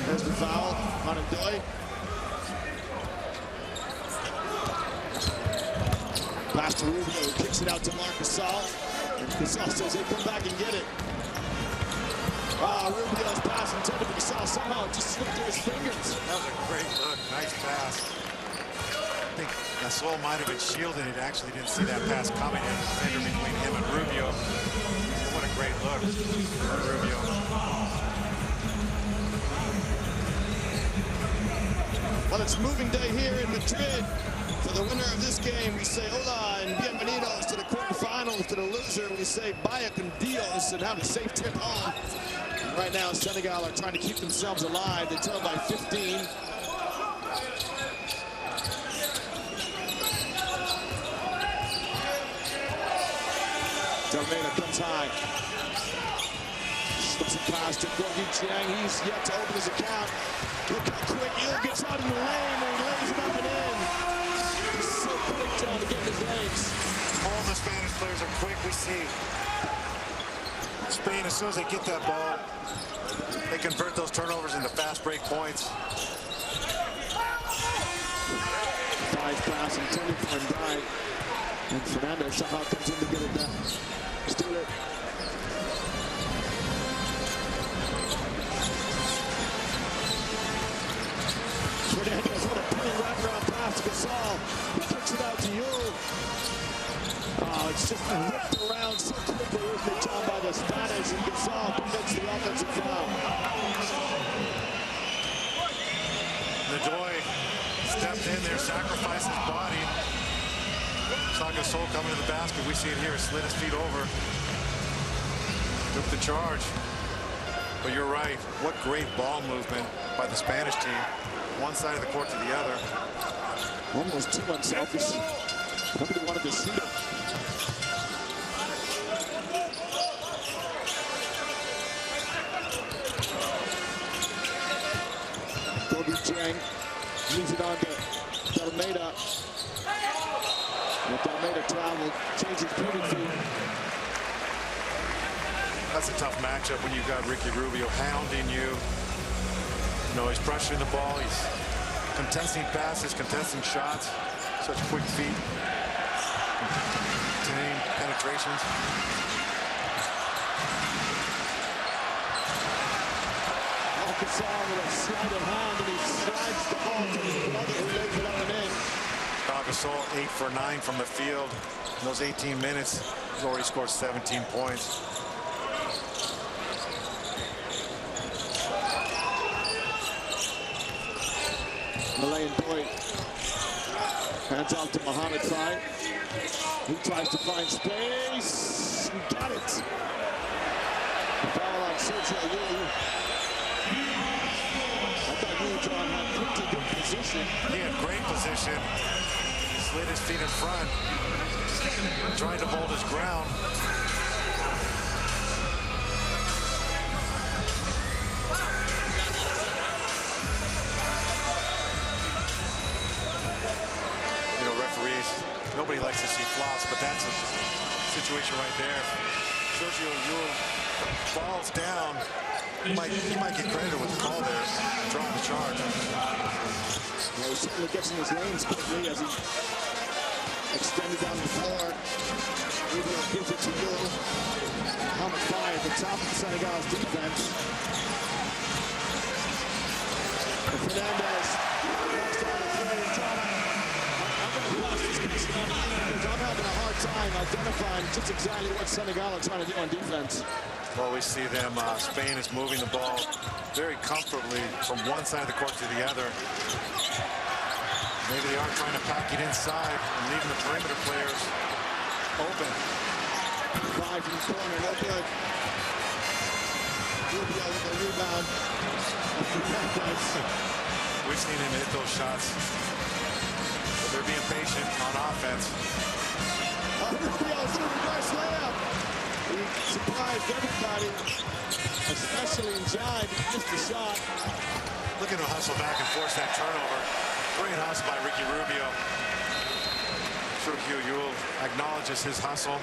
There's the foul on Ndoye. Pass to Rubio, who kicks it out to Marc Gasol. And Gasol says, hey, come back and get it. Rubio's pass intended for Gasol. Somehow it just slipped through his fingers. That was a great look. Nice pass. I think Gasol might have been shielded. It actually didn't see that pass coming in. The defender between him and Rubio. What a great look for Rubio. Well, it's moving day here in Madrid. For the winner of this game, we say hola and bienvenidos to the quarterfinals. To the loser, we say vaya con Dios and have a safe trip home. And right now, Senegal are trying to keep themselves alive. They trail by 15. Delmena comes high. Slips it past to Gorgie Chiang. He's yet to open his account. Look how quick Yule gets out in the lane and he lays it up and in. He's so quick, John, to get his legs. All the Spanish players are quick. We see Spain, as soon as they get that ball, they convert those turnovers into fast break points. 5 pass intended for Ndoye. And Fernandez somehow comes in to get it done. Steal it. Fernandez, what a pretty wraparound pass to Gasol. He kicks it out to Yule. Oh, it's just whipped around so quickly, isn't it, John, by the Spanish, and Gasol commits the offensive foul. Ndoye stepped in there, sacrificed his body. Saw Gasol coming to the basket. We see it here. Slid his feet over. Took the charge. But you're right. What great ball movement by the Spanish team. One side of the court to the other. Almost too unselfish. Nobody wanted to shoot it. Gorgie Chiang leaves it on to Delmena. And Delmena traveled, changes pivot feet. That's a tough matchup when you've got Ricky Rubio hounding you. You know, he's pressuring the ball. He's Contesting passes, contesting shots, such quick feet. Continuing penetrations. Gasol with a sleight of hand, and he slides the ball to his brother who lays it on and in. Gasol 8 for 9 from the field. In those 18 minutes, he's already scored 17 points. Malayan Boyd hands off to Mohamed Fai. He tries to find space. He got it. Foul on Sergio Llull. I thought John had pretty good position. He had great position. Slid his feet in front. Tried to hold his ground. You know, referees, nobody likes to see flops, but that's a situation right there. Sergio Llull falls down. He might get credited with the call there, drawing the charge. Yeah, he certainly gets in his lanes quickly as he extended down the floor. Rubio gives it to Llull. Mohamed Fai at the top of Senegal's defense. And Fernandez walks down the play and I'm going to pass this because I'm having a hard time identifying just exactly what Senegal are trying to do on defense. Well, we see them, Spain is moving the ball very comfortably from one side of the court to the other. Maybe they are trying to pack it inside and leaving the perimeter players open. Five from the corner, no good. Rubio with the rebound. We've seen him hit those shots, but they're being patient on offense. Rubio's in a reverse layup. He surprised everybody, especially in Jive. He missed the shot. Looking to hustle back and force that turnover. Great hustle by Ricky Rubio. Sergio Llull acknowledges his hustle.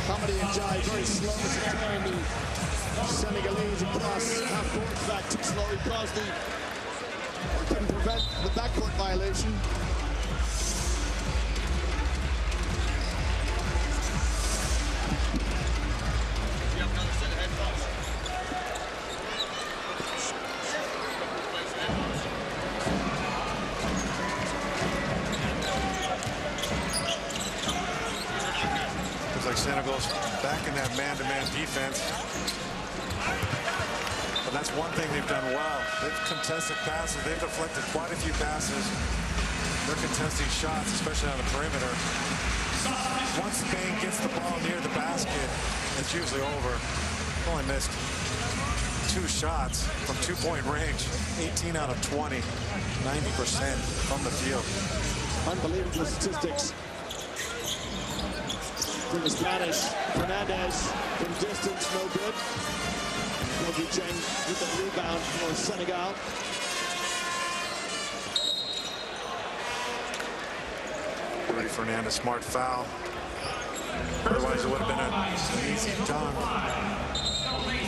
Hamadi and Jive very slow as he carrying the Senegalese across half court. In fact, too slow. He caused couldn't prevent the backcourt violation. Like Senegal's back in that man-to-man defense. But that's one thing they've done well. They've contested passes. They've deflected quite a few passes. They're contesting shots, especially on the perimeter. Once Spain gets the ball near the basket, it's usually over. Only missed 2 shots from 2-point range. 18 out of 20, 90% from the field. Unbelievable statistics. From the Spanish, Fernandez from distance, no good. Kobe Cheng with the rebound for Senegal. Rudy Fernandez, smart foul. Otherwise, it would have been an easy dunk.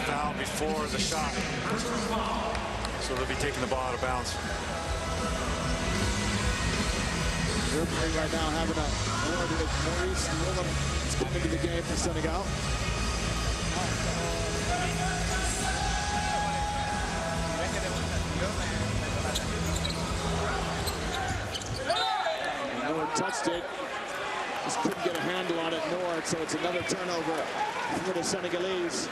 Foul before the shot. So they'll be taking the ball out of bounds. Uruguay right now having a word with Maurice Willem. Coming to the game for Senegal. Noor touched it. Just couldn't get a handle on it, Noor, so it's another turnover for the Senegalese.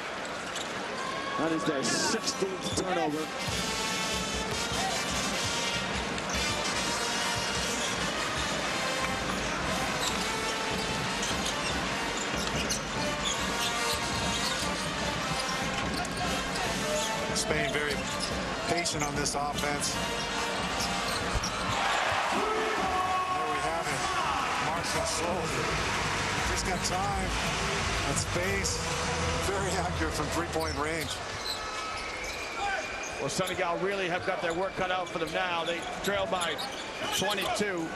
That is their 16th turnover. Spain very patient on this offense. There we have it. Marc Gasol. Just got time and space. Very accurate from 3-point range. Well, Senegal really have got their work cut out for them now. They trail by 22.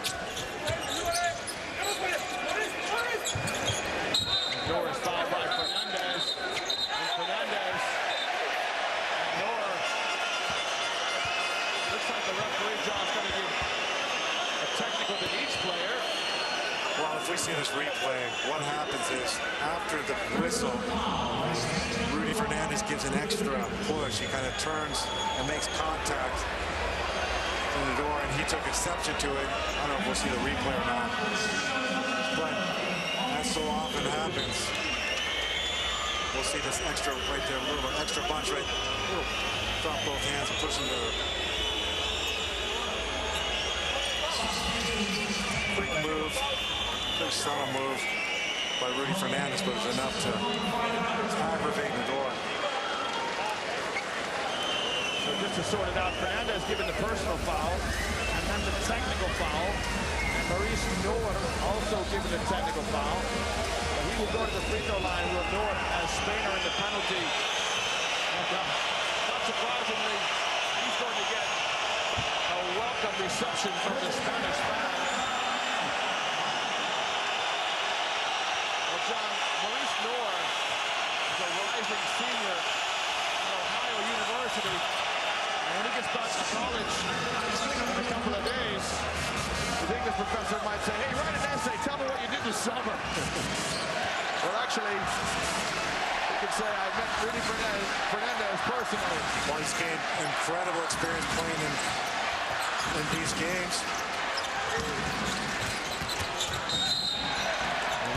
Noor is fouled by Fernandez. And Fernandez. Noor looks like within each player. Well, if we see this replay, what happens is after the whistle, Rudy Fernandez gives an extra push. He kind of turns and makes contact in the door, and he took exception to it. I don't know if we'll see the replay or not, but as so often happens, we'll see this extra right there, a little extra bunch right. Drop both hands and push him to the quick move. Very subtle move by Rudy Fernandez, but it's enough to aggravate the door. So just to sort it out, Fernandez given the personal foul, and then the technical foul, and Maurice Noor also given the technical foul. So he will go to the free throw line. We'll know it as Spain are in the penalty. Not surprisingly, he's going to get a welcome reception from the Spanish fans. Maurice Noor is a rising senior at Ohio University. And when he gets back to college in a couple of days, his English professor might say, hey, write an essay, tell me what you did this summer. Well, actually, you could say I met Rudy Fernandez personally. Well, he's gained incredible experience playing in these games.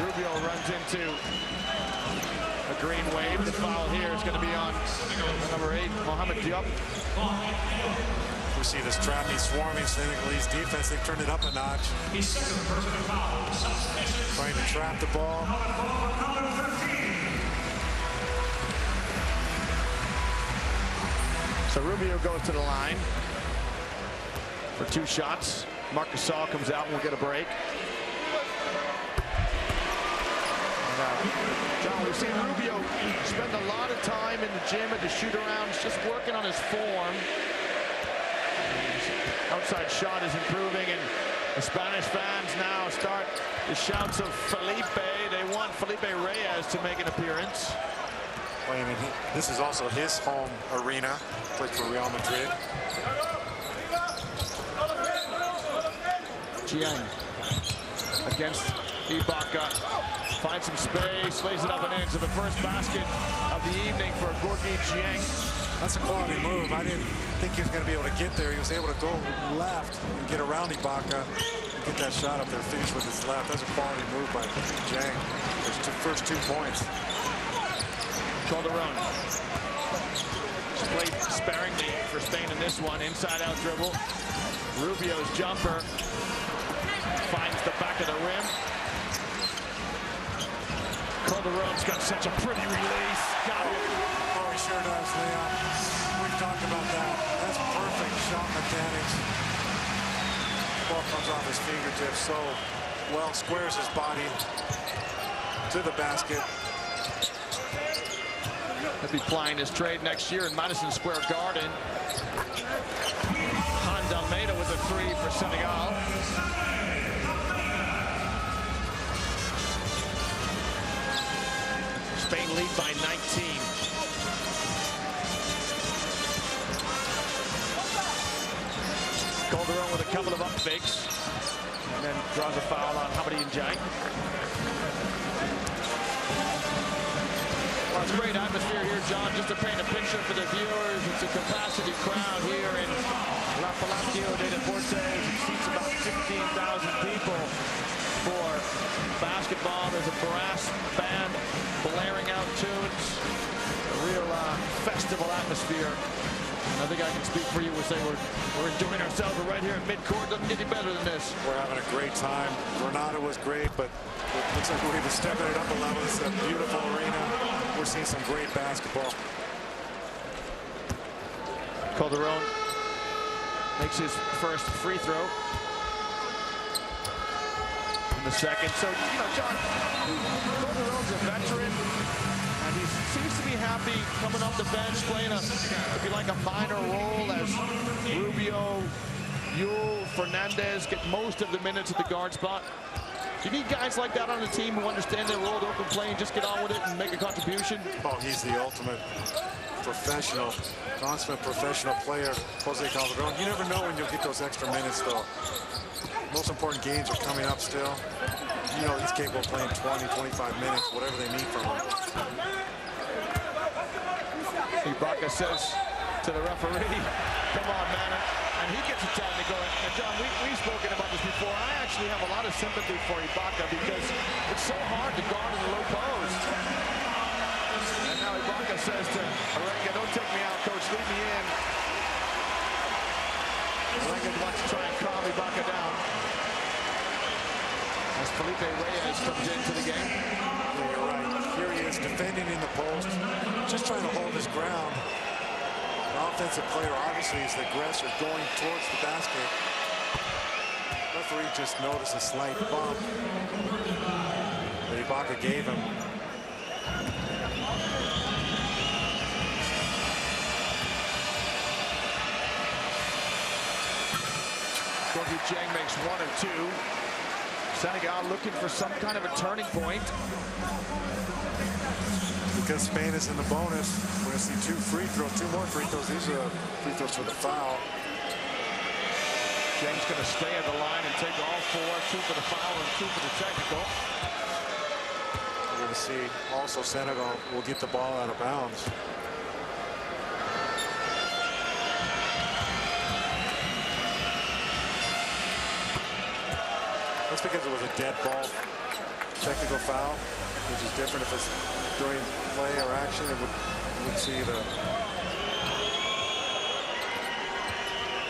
Rubio runs into a green wave. The foul here is going to be on number 8, Mohamed Diop. We see this trapping, swarming Senegalese defense. They've turned it up a notch. Trying to trap the ball. So Rubio goes to the line for 2 shots. Marc Gasol comes out and we'll get a break. John, we've seen Rubio spend a lot of time in the gym at the shoot-arounds, just working on his form. His outside shot is improving, and the Spanish fans now start the shouts of Felipe. They want Felipe Reyes to make an appearance. Well, I mean, this is also his home arena. Played for Real Madrid. Jiang against Ibaka. Finds some space, lays it up and in. So the first basket of the evening for Gorgui Dieng. That's a quality move. I didn't think he was going to be able to get there. He was able to go left and get around Ibaka and get that shot up there, finish with his left. That's a quality move by Dieng. His first 2 points. Calderon played sparingly for Spain in this one. Inside-out dribble. Rubio's jumper finds the back of the rim. Calderon's got such a pretty release. Got it. Oh, he sure does, Leon. We've talked about that. That's perfect shot mechanics. Ball comes off his fingertips so well, squares his body to the basket. He'll be plying his trade next year in Madison Square Garden. Hand Almeida with a 3 for Senegal. Spain lead by 19. Calderon with a couple of up fakes, and then draws a foul on Hamadi Ndiaye. Well, it's a great atmosphere here, John. Just to paint a picture for the viewers, it's a capacity crowd here in La Palacio de Deportes. It seats about 15,000 people for basketball. There's a brass band blaring out tunes. A real festival atmosphere. I think I can speak for you. We say we're enjoying ourselves. We're right here at midcourt. Doesn't get any better than this. We're having a great time. Granada was great, but it looks like we're even stepping it up a level. It's a beautiful arena. We're seeing some great basketball. Calderon makes his first free throw in the second. So, you know, John, Calderon's a veteran, and he seems to be happy coming off the bench, playing to be like a minor role as Rubio, Yule, Fernandez get most of the minutes at the guard spot. You need guys like that on the team who understand their role, don't complain, just get on with it and make a contribution. Oh, he's the ultimate professional, consummate professional player, Jose Calderon. You never know when you'll get those extra minutes, though. Most important games are coming up still. You know he's capable of playing 20, 25 minutes, whatever they need from him. Ibaka says to the referee, come on, man. And he gets it time to go. And John, we've spoken about this before. I actually have a lot of sympathy for Ibaka because it's so hard to guard in the low post. And now Ibaka says to Arenga, don't take me out, coach, leave me in. Arenga wants to try and calm Ibaka down. As Felipe Reyes comes into the game. Yeah, you're right. Here he is defending in the post, just trying to hold his ground. The offensive player obviously is the aggressor going towards the basket. Referee just noticed a slight bump that Ibaka gave him. Gorgui Dieng makes one or two. Senegal looking for some kind of a turning point. Because Spain is in the bonus, we're going to see two more free throws. These are free throws for the foul. Dieng's going to stay at the line and take all four, two for the foul and two for the technical. We're going to see also Senegal will get the ball out of bounds. That's because it was a dead ball technical foul, which is different if it's during play or action. It would see the.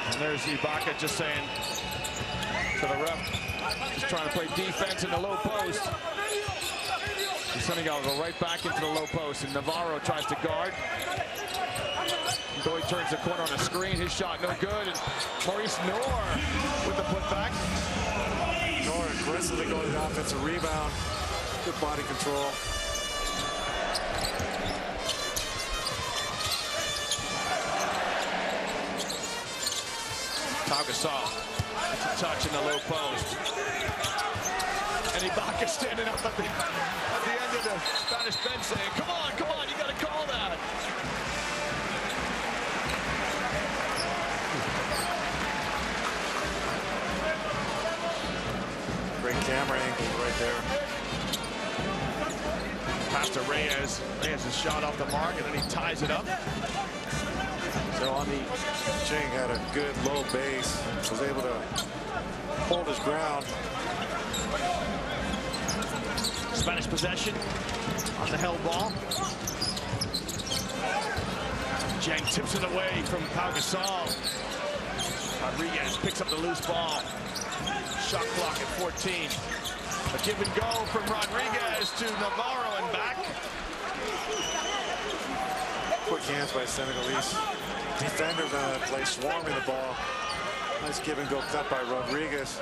And there's Ibaka just saying to the ref, just trying to play defense in the low post. The Senegal go right back into the low post, and Navarro tries to guard. Goy turns the corner on a screen. His shot no good, and Maurice Noor with the putback. Noor aggressively going to the offensive rebound. Good body control. Pau Gasol, it's a touch in the low post. And Ibaka standing up at the end of the Spanish bench saying, come on, you got to call that. Great camera angle right there. Pass to Reyes. Reyes is shot off the mark, and then he ties it up. So on the Dieng had a good low base, was able to hold his ground. Spanish possession on the held ball. Dieng tips it away from Pau Gasol. Rodriguez picks up the loose ball. Shot clock at 14. A give and go from Rodriguez to Navarro and back. Quick hands by Senegalese defenders on that play, swarming the ball. Nice give and go cut by Rodriguez.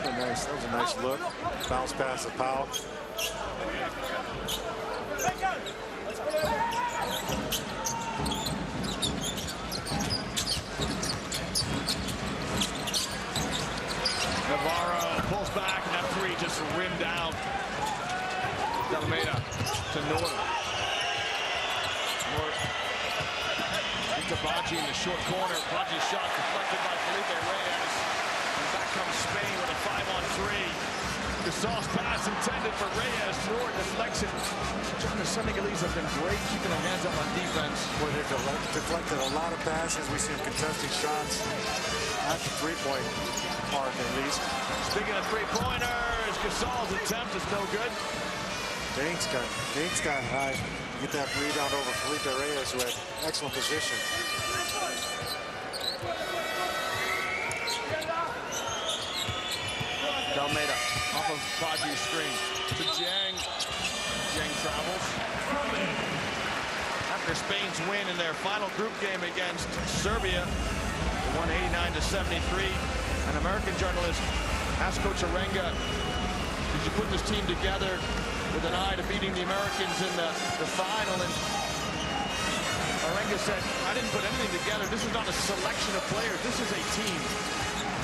That was a nice look. Bounce pass to Pau. Navarro pulls back, and that three just rimmed out. Almeida to Noor. Into Baji in the short corner. Baji's shot deflected by Felipe Reyes. And back comes Spain with a 5-on-3. Gasol's pass intended for Reyes. Noor deflects it. John, the Senegalese have been great keeping their hands up on defense. Boy, they've deflected a lot of passes. We see them contesting shots at the three-point mark at least. Speaking of three-pointers, Gasol's attempt is no good. Dieng's got high. Get that rebound over Felipe Reyes, who had excellent position. Almeida off of Baji's screen to Dieng. Dieng travels. After Spain's win in their final group game against Serbia, they won 89-73. An American journalist asked Coach Arenga, did you put this team together with an eye to beating the Americans in the final? And Arenga said, I didn't put anything together. This is not a selection of players. This is a team.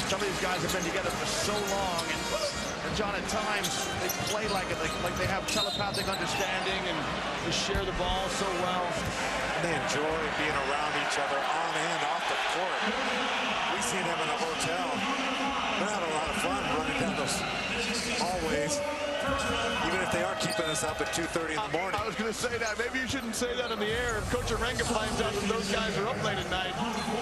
Some of these guys have been together for so long, and And John, at times, they play like they have telepathic understanding and they share the ball so well. They enjoy being around each other on and off the court. We see them in the hotel. They're having a lot of fun running down those hallways, even if they are keeping us up at 2:30 in the morning. I was going to say that. Maybe you shouldn't say that in the air. If Coach Arenga finds out that those guys are up late at night,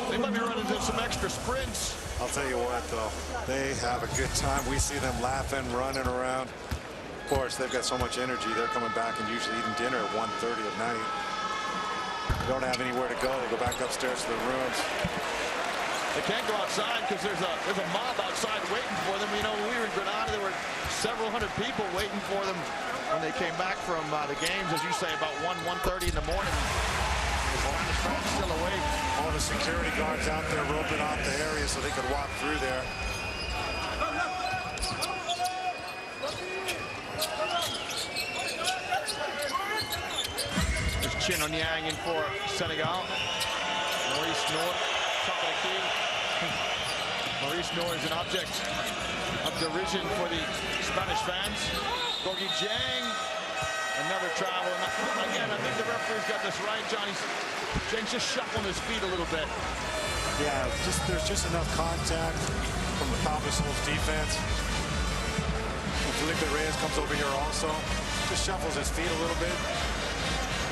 they might be running into some extra sprints. I'll tell you what, though, they have a good time. We see them laughing, running around. Of course, they've got so much energy. They're coming back and usually eating dinner at 1:30 at night. They don't have anywhere to go. They go back upstairs to their rooms. They can't go outside because there's a mob outside waiting for them. You know, when we were in Granada, there were several hundred people waiting for them when they came back from the games, as you say, about 1:30 in the morning. Still awake. All the security guards out there roping off the area so they could walk through there. There's Chin Onyang in for Senegal. Maurice Noor, top of the key. Maurice Noor is an object of derision for the Spanish fans. Gorgui Dieng, another travel. And again, I think the referee's got this right, Johnny. Dieng's just shuffling his feet a little bit. Yeah, there's just enough contact from the Pau Gasol's defense. And Felipe Reyes comes over here also. Just shuffles his feet a little bit.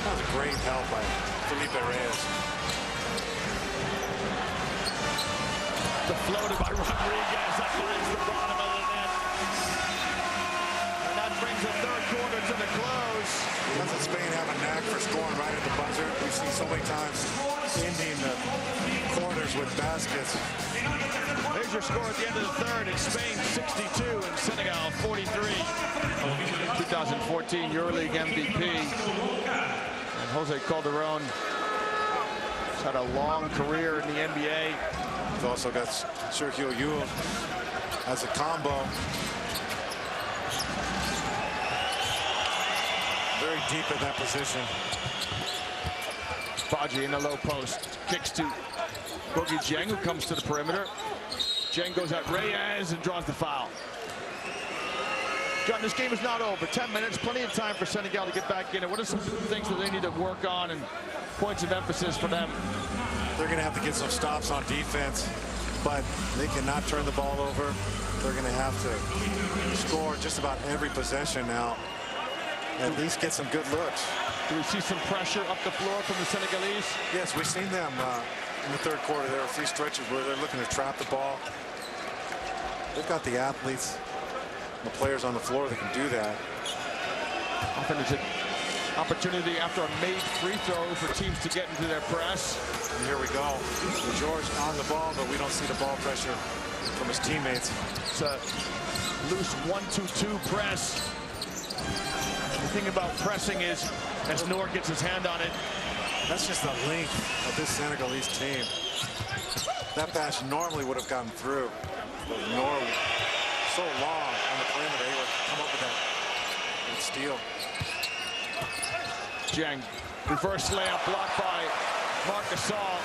That was a great help by Felipe Reyes. The floater by Rodriguez, that finds the bottom of the net. And that brings the third quarter to the close. Doesn't Spain have a knack for scoring right at the buzzer? We've seen so many times ending the quarters with baskets. Here's your score at the end of the third. It's Spain 62 and Senegal 43. 2014 EuroLeague MVP. And Jose Calderon has had a long career in the NBA. He's also got Sergio Llull as a combo. Very deep in that position. Baji in the low post. Kicks to Gorgui Dieng, who comes to the perimeter. Dieng goes at Reyes and draws the foul. John, this game is not over. 10 minutes, plenty of time for Senegal to get back in it. What are some things that they need to work on and points of emphasis for them? They're going to have to get some stops on defense, but they cannot turn the ball over. They're going to have to score just about every possession now. At least get some good looks. Do we see some pressure up the floor from the Senegalese? Yes, we've seen them in the third quarter. There are a few stretches where they're looking to trap the ball. They've got the athletes, the players on the floor that can do that. Often it's an opportunity after a made free throw for teams to get into their press. And here we go. George on the ball, but we don't see the ball pressure from his teammates. It's a loose 1-2-2 press. The thing about pressing is, as Noor gets his hand on it, that's just the length of this Senegalese team. That pass normally would have gotten through, but Noor so long on the perimeter, he would come up with that steal. Dieng, reverse layup blocked by Marc Gasol.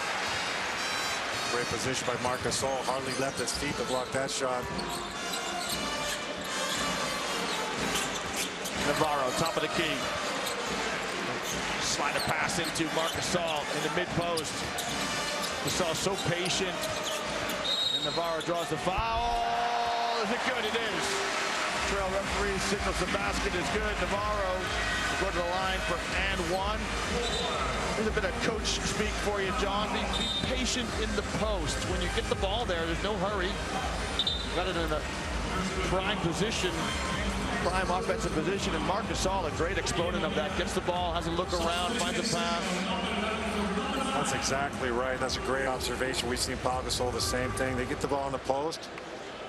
Great position by Marc Gasol. Hardly left his feet to block that shot. Navarro, top of the key. Slide a pass into Marc Gasol in the mid-post. Gasol so patient. And Navarro draws the foul. Is it good? It is. Trail referee signals the basket is good. Navarro will go to the line for and one. There's a bit of coach speak for you, John. Be patient in the post. When you get the ball there, there's no hurry. Got it in a prime position. Prime offensive position, and Marc Gasol, a great exponent of that. Gets the ball, has a look around, finds a pass. That's exactly right. That's a great observation. We've seen Pau Gasol the same thing. They get the ball in the post.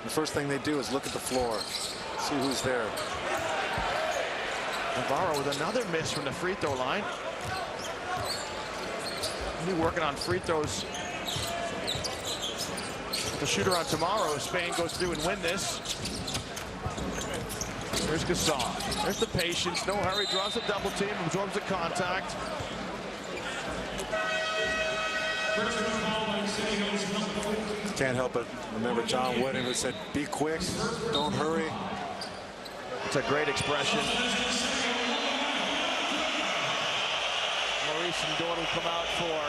The first thing they do is look at the floor, see who's there. Navarro with another miss from the free throw line. He's working on free throws. The shooter on tomorrow, if Spain goes through and win this. There's Gasol. There's the patience. No hurry. Draws the double team. Absorbs the contact. Can't help but remember John Wooden, who said, be quick, don't hurry. It's a great expression. Maurice Ndor will come out for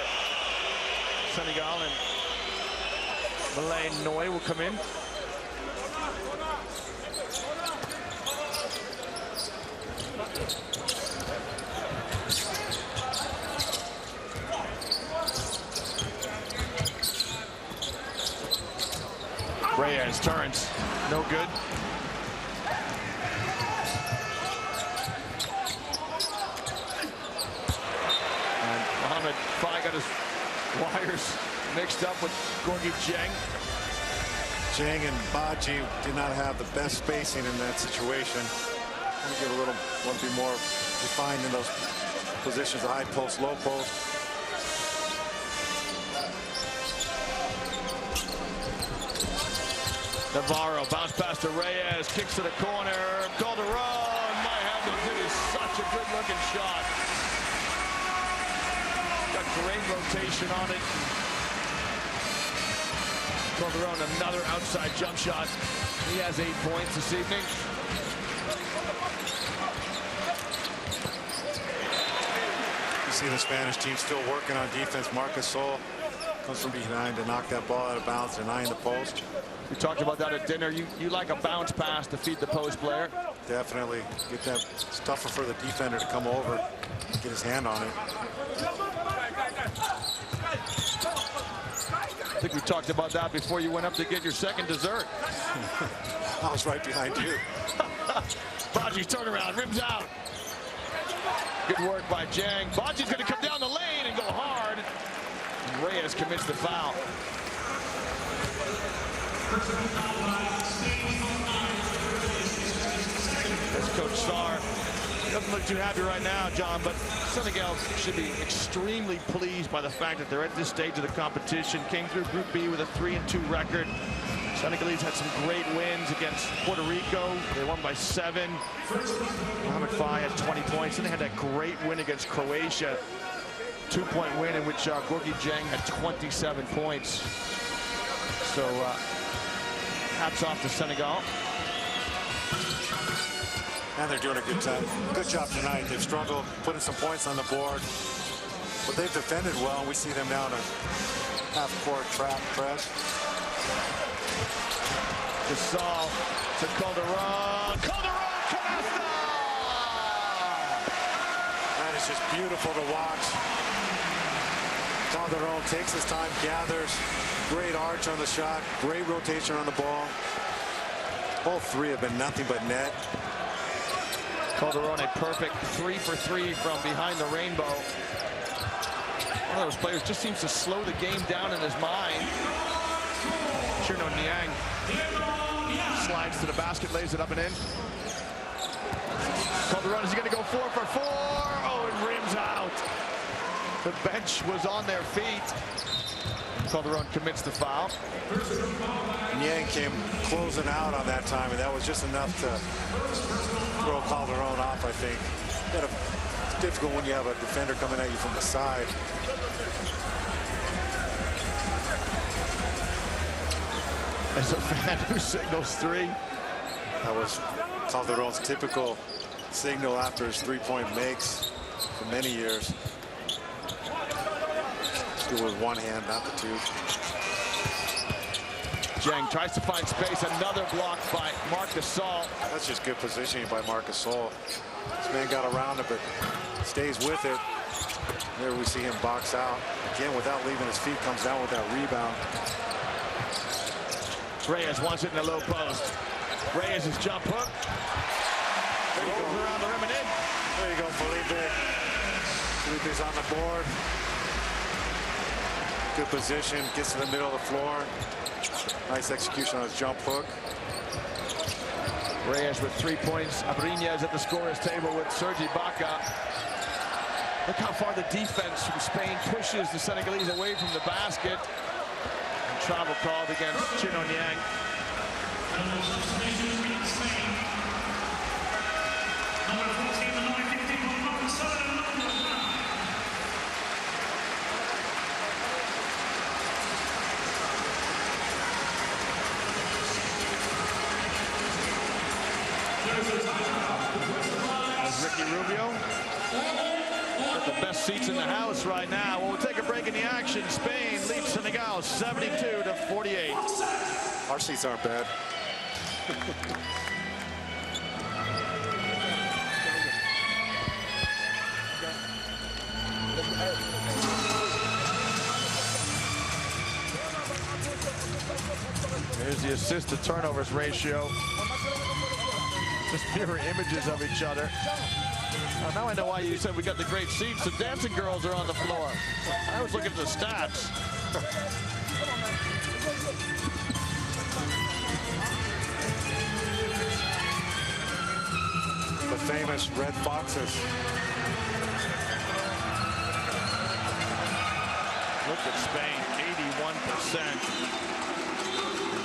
Senegal, and Malay Noy will come in. Reyes turns, no good. And Mohamed Fai got his wires mixed up with Gorgui Dieng. Dieng and Badji did not have the best spacing in that situation. Let me get want to be more defined in those positions, the high post, low post. Navarro bounce pass to Reyes, kicks to the corner. Calderon, my heavens, it is such a good looking shot. Got great rotation on it. Calderon, another outside jump shot. He has 8 points this evening. You see the Spanish team still working on defense. Marcus Sol comes from behind to knock that ball out of bounds, denying the post. We talked about that at dinner. You like a bounce pass to feed the post player. Definitely. Get that. It's tougher for the defender to come over and get his hand on it. I think we talked about that before you went up to get your second dessert. I was right behind you. Badji's turnaround, rims out. Good work by Dieng. Badji's going to come down the lane and go hard. Reyes commits the foul. That's Coach Sarr. He doesn't look too happy right now, John, but Senegal should be extremely pleased by the fact that they're at this stage of the competition. Came through Group B with a 3-2 record. Senegalese had some great wins against Puerto Rico. They won by 7. Mohamed Fai had 20 points, and they had that great win against Croatia. 2-point win in which Gorgui Dieng had 27 points. So hats off to Senegal. And they're doing a good job tonight. They've struggled putting some points on the board, but they've defended well. We see them now in a half-court trap press. Gasol to Calderon. Calderon, Canasta! That is just beautiful to watch. Calderon takes his time, gathers. Great arch on the shot. Great rotation on the ball. All three have been nothing but net. Calderon, a perfect 3 for 3 from behind the rainbow. One of those players just seems to slow the game down in his mind. Chino Niang slides to the basket, lays it up and in. Calderon, is he going to go 4 for 4? Oh, it rims out. The bench was on their feet. Calderon commits the foul. Niang came closing out on that time, and that was just enough to throw Calderon off, I think. It's difficult when you have a defender coming at you from the side. As a fan who signals 3. That was Calderon's typical signal after his three-point makes for many years. Do with one hand, not the two. Dieng tries to find space. Another block by Marc Gasol. That's just good positioning by Marc Gasol. This man got around it, but stays with it. There we see him box out. Again, without leaving his feet, comes down with that rebound. Reyes wants it in the low post. Reyes' jump hook. There he goes around the rim and in. There you go, Felipe. Felipe's on the board. Good position, gets to the middle of the floor. Nice execution on his jump hook. Reyes with 3 points. Abrines at the scorer's table with Sergi Baca. Look how far the defense from Spain pushes the Senegalese away from the basket. And travel called against Chino Niang. There's a time. Ricky Rubio. Got the best seats in the house right now. Well, we'll take a break in the action. Spain leads Senegal 72-48. Our seats aren't bad. Here's the assist to turnovers ratio. Just mirror images of each other. Now I know why you said we got the great seats. The dancing girls are on the floor. I was looking at the stats. The famous Red Foxes. Look at Spain, 81%.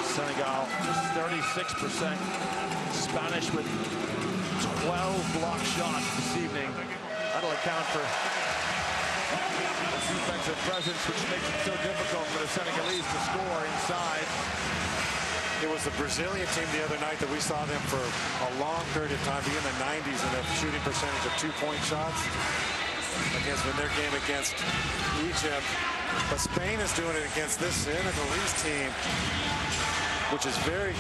Senegal, just 36%. Spanish with 12 block shots this evening. That'll account for defensive presence, which makes it so difficult for the Senegalese to score inside. It was the Brazilian team the other night that we saw them for a long period of time, be in the 90s in a shooting percentage of 2-point shots against in their game against Egypt. But Spain is doing it against this Senegalese team, which is very,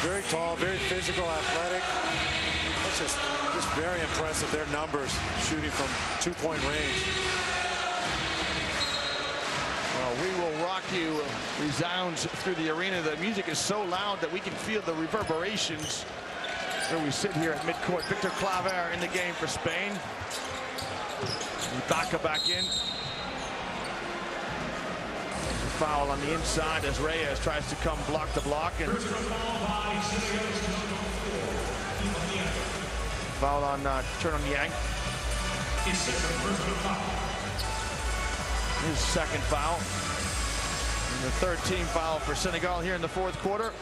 very tall, very physical, athletic. It's just very impressive, their numbers shooting from 2-point range. Well, We Will Rock You resounds through the arena. The music is so loud that we can feel the reverberations where we sit here at midcourt. Victor Claver in the game for Spain. Ibaka back in. Foul on the inside as Reyes tries to come block to block. And foul on Turner Yang. His second foul. And the third team foul for Senegal here in the fourth quarter.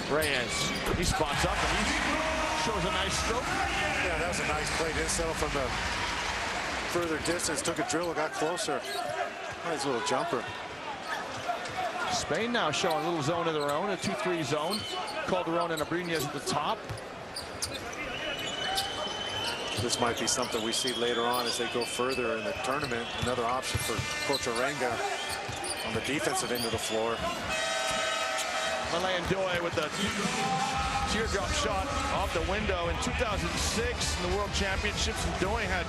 Reyes, he spots up and he shows a nice stroke. Yeah, that was a nice play. Didn't settle from the further distance. Took a dribble, got closer. Nice little jumper. Spain now showing a little zone of their own, a 2-3 zone. Calderon and Abrines at the top. This might be something we see later on as they go further in the tournament. Another option for Coach Arenga on the defensive end of the floor. Malayan Doy with the teardrop shot off the window in 2006 in the World Championships. And Doy had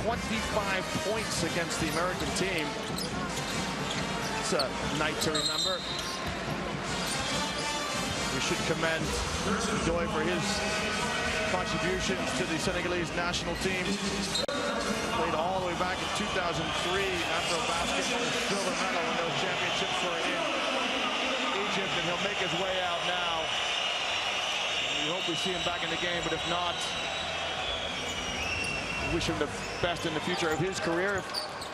25 points against the American team. It's a night to remember. We should commend Doy for his contributions to the Senegalese national team. Played all the way back in 2003 Afro-basket for the silver medal when those championships were in Egypt, and he'll make his way out now. We hope we see him back in the game, but if not, we wish him the best in the future of his career if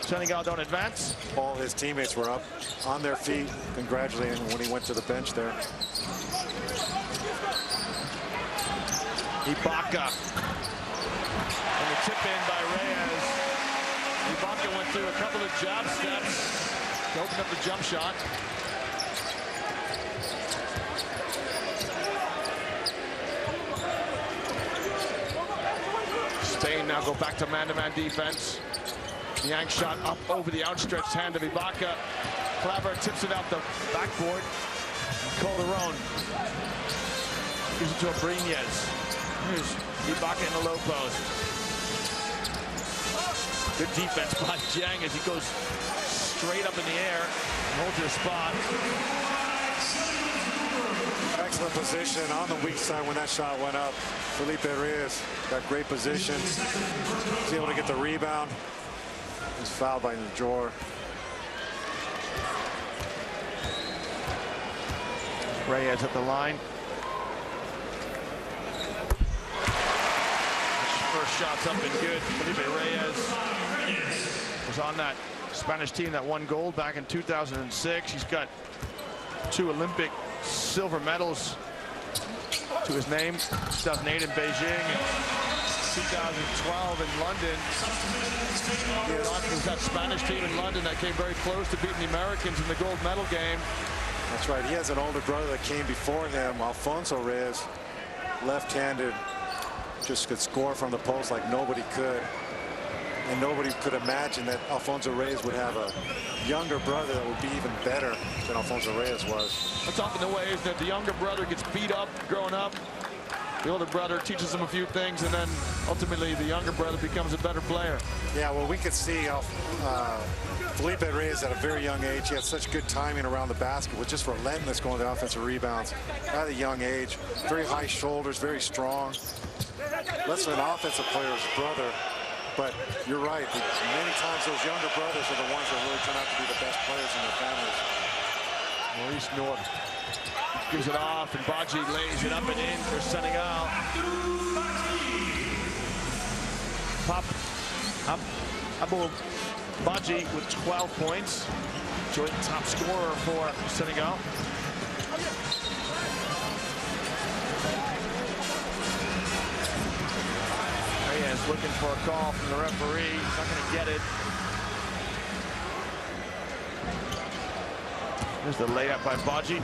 Senegal don't advance. All his teammates were up on their feet congratulating him when he went to the bench there. Ibaka. And the tip in by Reyes. Ibaka went through a couple of jab steps to open up the jump shot. Spain now go back to man-to-man defense. Yang shot up over the outstretched hand of Ibaka. Claver tips it out the backboard. Calderon gives it to Abrines. Here's Ibaka in the low post. Good defense by Jiang as he goes straight up in the air and holds his spot. Excellent position on the weak side when that shot went up. Felipe Reyes got great position. Was able to get the rebound. He's fouled by Najor. Reyes at the line. First shot's up and good. Felipe Reyes was on that Spanish team that won gold back in 2006. He's got 2 Olympic silver medals to his name, 2008 in Beijing, 2012 in London. It was that Spanish team in London that came very close to beating the Americans in the gold medal game. That's right. He has an older brother that came before him, Alfonso Reyes, left-handed, just could score from the post like nobody could. And nobody could imagine that Alfonso Reyes would have a younger brother that would be even better than Alfonso Reyes was. That's often the way, isn't it? The younger brother gets beat up growing up. The older brother teaches him a few things, and then ultimately the younger brother becomes a better player. Yeah, well, we could see Felipe Reyes at a very young age. He had such good timing around the basket, was just relentless going to offensive rebounds at a young age. Very high shoulders, very strong. Less of an offensive player as his brother. But you're right, many times those younger brothers are the ones that really turn out to be the best players in their families. Maurice North gives it off, and Badji lays it up and in for Senegal. Abou Badji with 12 points, joint top scorer for Senegal. Reyes looking for a call from the referee. He's not going to get it. There's the layup by Badji.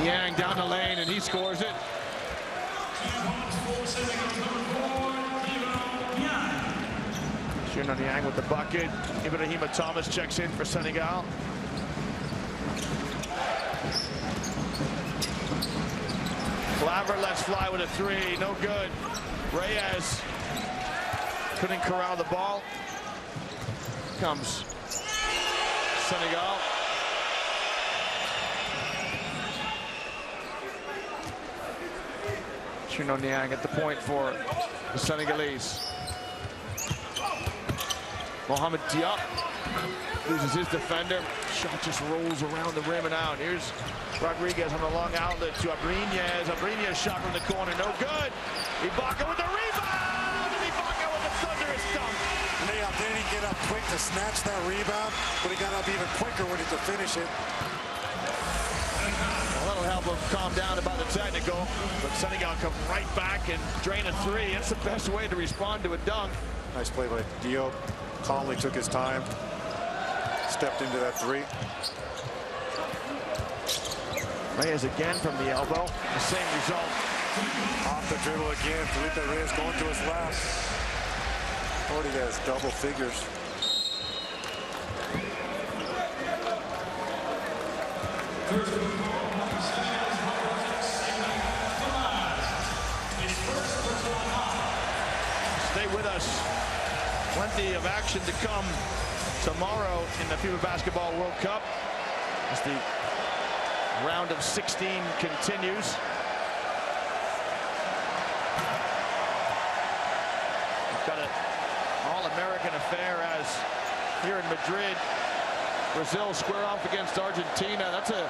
Niang down the lane, and he scores it. Niang with the bucket. Ibrahima Thomas checks in for Senegal. Claver lets fly with a three, no good. Reyes couldn't corral the ball. Comes Senegal. Niang at the point for the Senegalese. Mohamed Diop loses his defender. Shot just rolls around the rim and out. Here's Rodriguez on the long outlet to Abrines. Abrines shot from the corner, no good. Ibaka with the rebound, and Ibaka with a thunderous dunk. Now, didn't he get up quick to snatch that rebound, but he got up even quicker when he to finish it. Well, that'll help him calm down about the technical, but Senegal come right back and drain a three. That's the best way to respond to a dunk. Nice play by Diop. Calmly took his time, stepped into that three. Reyes again from the elbow, the same result. Off the dribble again, Felipe Reyes going to his left. Already has double figures. Stay with us. Plenty of action to come tomorrow in the FIBA Basketball World Cup as the round of 16 continues. We've got an all-American affair as here in Madrid, Brazil square off against Argentina. That's a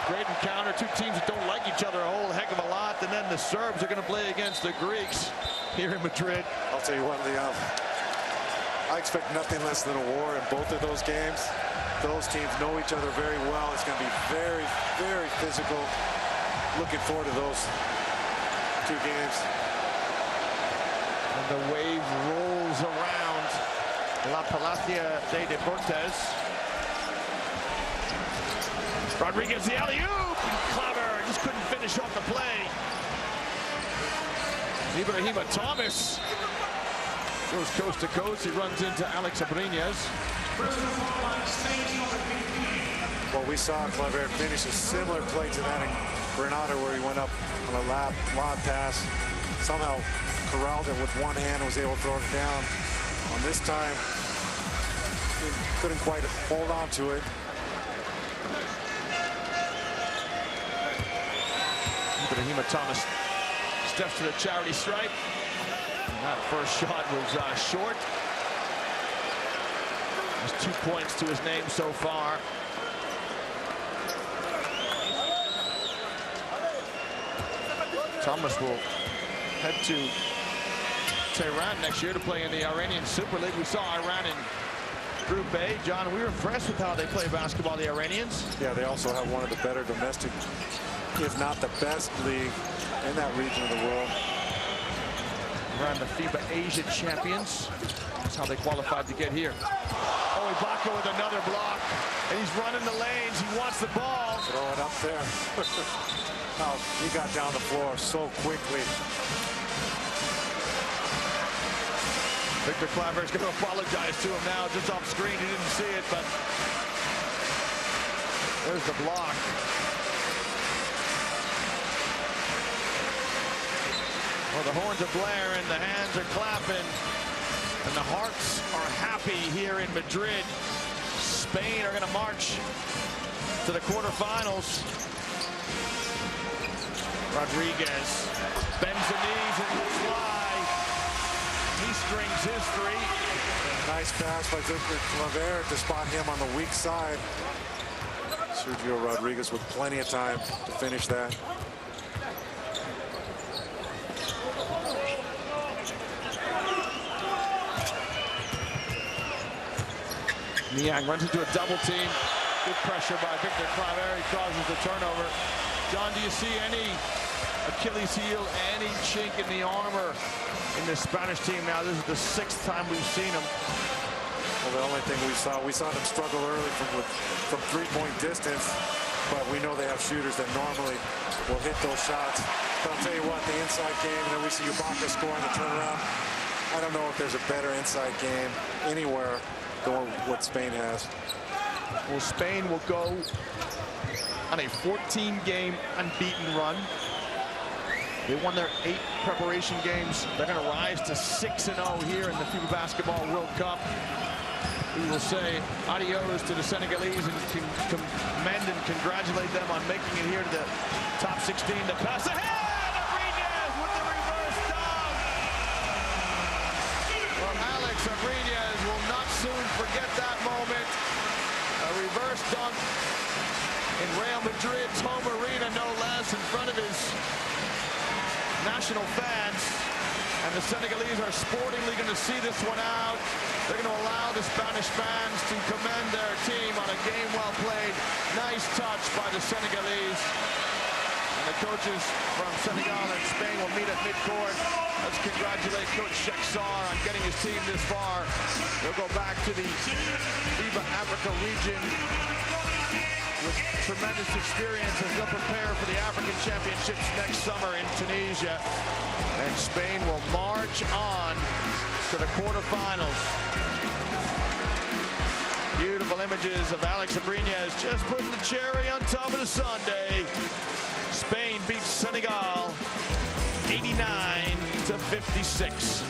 great encounter. Two teams that don't like each other a whole heck of a lot. And then the Serbs are going to play against the Greeks here in Madrid. I'll tell you what, Leon, I expect nothing less than a war in both of those games. Those teams know each other very well. It's going to be very, very physical. Looking forward to those two games. And the wave rolls around La Palacia de Deportes. Rodriguez the alley-oop. Clever, just couldn't finish off the play. Ibrahima Thomas goes coast to coast. He runs into Alex Abrines. Well, we saw Clever finish a similar play to that in Granada where he went up on a lob pass. Somehow corralled it with one hand and was able to throw it down. On this time, he couldn't quite hold on to it. Ibrahima Thomas steps to the charity stripe. And that first shot was short. There's 2 points to his name so far. Thomas will head to Tehran next year to play in the Iranian Super League. We saw Iran in Group A. John, we were impressed with how they play basketball, the Iranians. Yeah, they also have one of the better domestic, if not the best league in that region of the world. around the FIBA Asia champions. That's how they qualified to get here. Oh, Ibaka with another block. And he's running the lanes. He wants the ball. Throw it up there. Oh, he got down the floor so quickly. Victor Claver is going to apologize to him now, just off screen. He didn't see it, but there's the block. Well, the horns are blaring, the hands are clapping, and the hearts are happy here in Madrid. Spain are going to march to the quarterfinals. Rodriguez bends the knees and will fly. He strings his three. Nice pass by Victor Claver to spot him on the weak side. Sergio Rodriguez with plenty of time to finish that. Niang runs into a double team. Good pressure by Victor Claver. He causes the turnover. John, do you see any Achilles heel, any chink in the armor in this Spanish team now? This is the 6th time we've seen them. Well, the only thing we saw them struggle early from three-point distance, but we know they have shooters that normally will hit those shots. But I'll tell you what, the inside game, and then we see Ibaka scoring the turnaround. I don't know if there's a better inside game anywhere than what Spain has. Well, Spain will go on a 14-game unbeaten run. They won their 8 preparation games. They're going to rise to 6-0 here in the FIBA Basketball World Cup. We will say adios to the Senegalese and commend and congratulate them on making it here to the top 16. The pass ahead, Abrines with the reverse dunk. Well, Alex Abrines will not soon forget that moment. A reverse dunk in Real Madrid's home arena, no less, in front of his national fans. And the Senegalese are sportingly going to see this one out. They're going to allow the Spanish fans to commend their team on a game well played. Nice touch by the Senegalese. And the coaches from Senegal and Spain will meet at midcourt. Let's congratulate Coach Sheksar on getting his team this far. They'll go back to the FIBA Africa region with tremendous experience as they'll prepare for the African Championships next summer in Tunisia. And Spain will march on to the quarterfinals. Beautiful images of Alex Abrines just putting the cherry on top of the sundae. Spain beats Senegal 89-56.